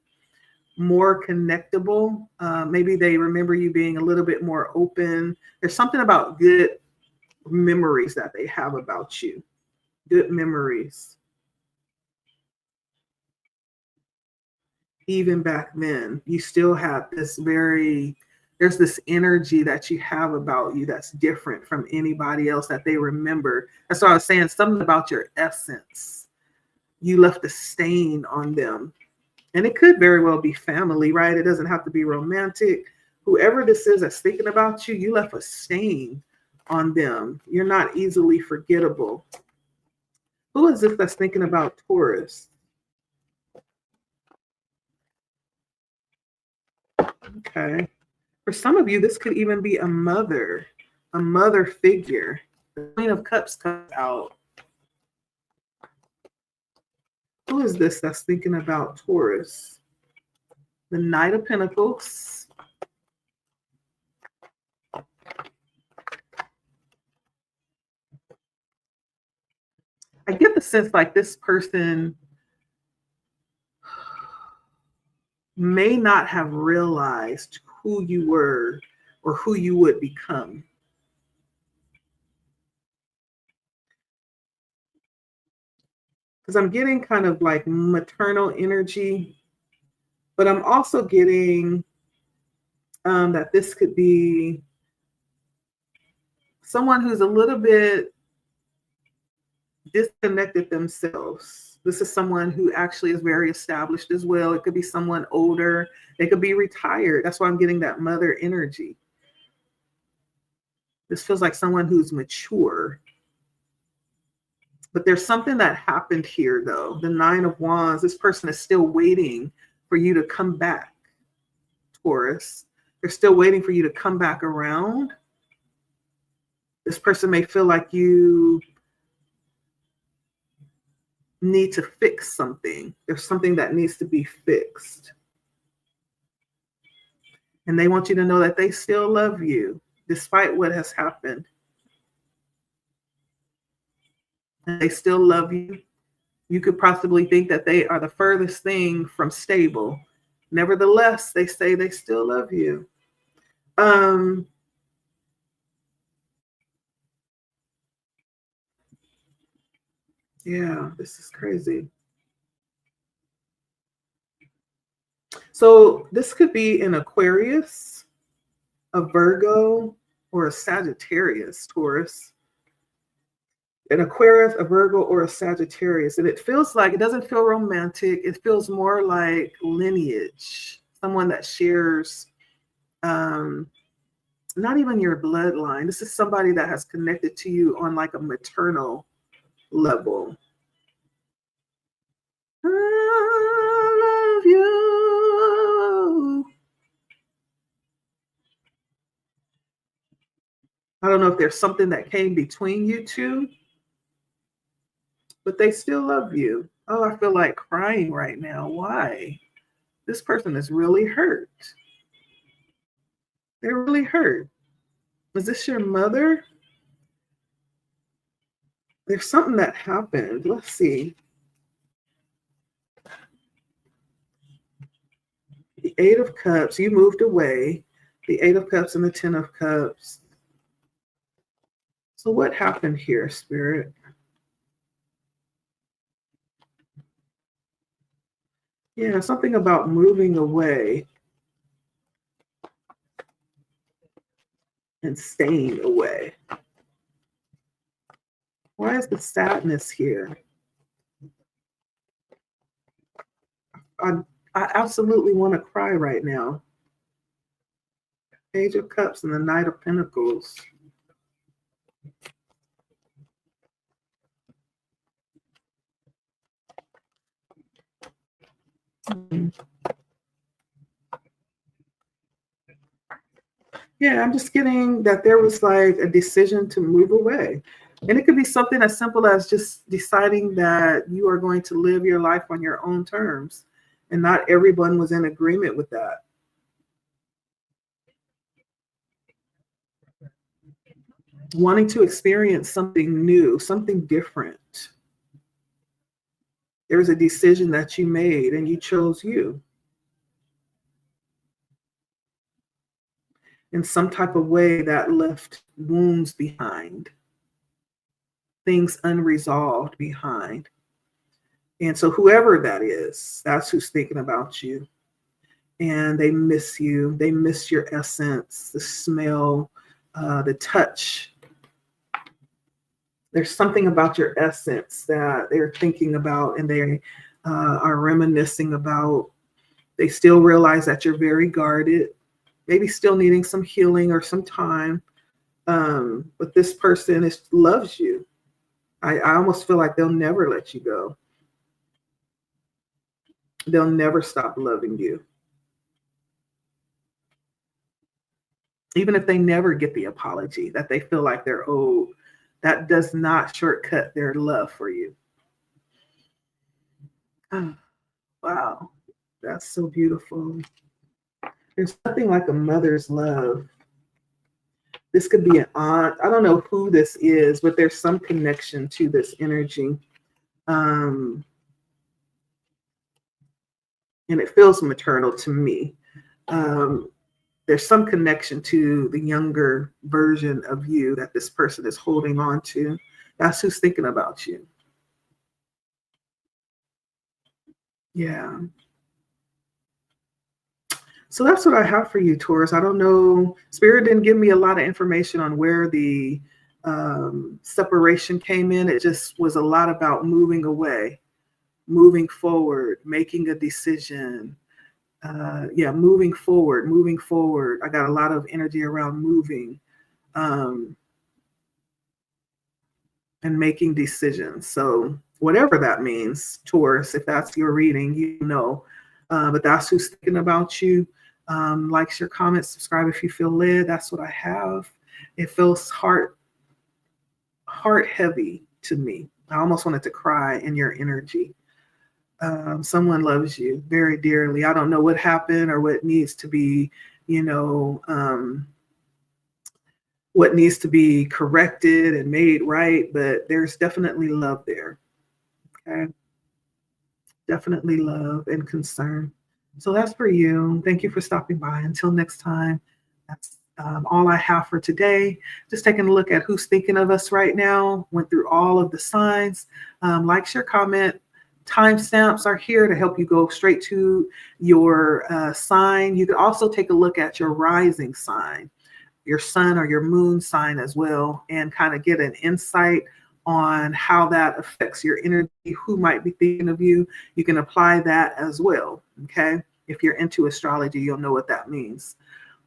Speaker 1: more connectable. Maybe they remember you being a little bit more open. There's something about good memories that they have about you. Good memories. Even back then, you still have this there's this energy that you have about you that's different from anybody else that they remember. That's what I was saying, something about your essence. You left a stain on them. And it could very well be family, right? It doesn't have to be romantic. Whoever this is that's thinking about you, you left a stain on them. You're not easily forgettable. Who is this that's thinking about Taurus? Okay. For some of you, this could even be a mother figure. The Queen of Cups comes out. Who is this that's thinking about Taurus? The Knight of Pentacles. I get the sense like this person may not have realized who you were or who you would become. Because I'm getting kind of like maternal energy, but I'm also getting that this could be someone who's a little bit disconnected themselves. This is someone who actually is very established as well. It could be someone older. They could be retired. That's why I'm getting that mother energy. This feels like someone who's mature. But there's something that happened here, though. The Nine of Wands, this person is still waiting for you to come back, Taurus. They're still waiting for you to come back around. This person may feel like you need to fix something. There's something that needs to be fixed. And they want you to know that they still love you, despite what has happened. And they still love you. You could possibly think that they are the furthest thing from stable. Nevertheless, they say they still love you. Yeah, this is crazy. So this could be an Aquarius, a Virgo, or a Sagittarius, Taurus. An Aquarius, a Virgo, or a Sagittarius. And it feels like, it doesn't feel romantic. It feels more like lineage. Someone that shares, not even your bloodline. This is somebody that has connected to you on like a maternal level. I love you. I don't know if there's something that came between you two, but they still love you. Oh, I feel like crying right now. Why? This person is really hurt. They're really hurt. Was this your mother? There's something that happened. Let's see. The Eight of Cups, you moved away. The Eight of Cups and the Ten of Cups. So what happened here, Spirit? Yeah, something about moving away and staying away. Why is the sadness here? I absolutely want to cry right now. Page of Cups and the Knight of Pentacles. Yeah, I'm just getting that there was like a decision to move away. And it could be something as simple as just deciding that you are going to live your life on your own terms. And not everyone was in agreement with that. Wanting to experience something new, something different. There's a decision that you made and you chose you. In some type of way that left wounds behind, things unresolved behind. And so whoever that is, that's who's thinking about you. And they miss you. They miss your essence, the smell, the touch. There's something about your essence that they're thinking about and they are reminiscing about. They still realize that you're very guarded, maybe still needing some healing or some time. But this person loves you. I almost feel like they'll never let you go. They'll never stop loving you. Even if they never get the apology that they feel like they're owed, that does not shortcut their love for you. Oh, wow. That's so beautiful. There's nothing like a mother's love. This could be an aunt. I don't know who this is, but there's some connection to this energy. Um, and it feels maternal to me. Um, there's some connection to the younger version of you that this person is holding on to. That's who's thinking about you. Yeah. So that's what I have for you, Taurus. I don't know. Spirit didn't give me a lot of information on where the separation came in. It just was a lot about moving away, moving forward, making a decision. Yeah, moving forward, moving forward. I got a lot of energy around moving um, and making decisions. So whatever that means, Taurus, if that's your reading, you know. But that's who's thinking about you. Likes your comments, subscribe if you feel led. That's what I have. It feels heart heavy to me. I almost wanted to cry in your energy. Someone loves you very dearly. I don't know what happened or what needs to be, what needs to be corrected and made right, but there's definitely love there. Okay. Definitely love and concern. So that's for you. Thank you for stopping by. Until next time, that's all I have for today. Just taking a look at who's thinking of us right now. Went through all of the signs. Like, share, comment. Timestamps are here to help you go straight to your sign. You can also take a look at your rising sign, your sun or your moon sign as well, and kind of get an insight on how that affects your energy, who might be thinking of you. You can apply that as well. Okay. If you're into astrology, you'll know what that means.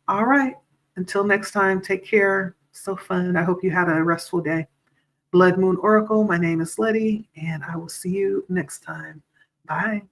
Speaker 1: All right. Until next time, take care. So fun. I hope you had a restful day. Blood Moon Oracle. My name is Letty, and I will see you next time. Bye.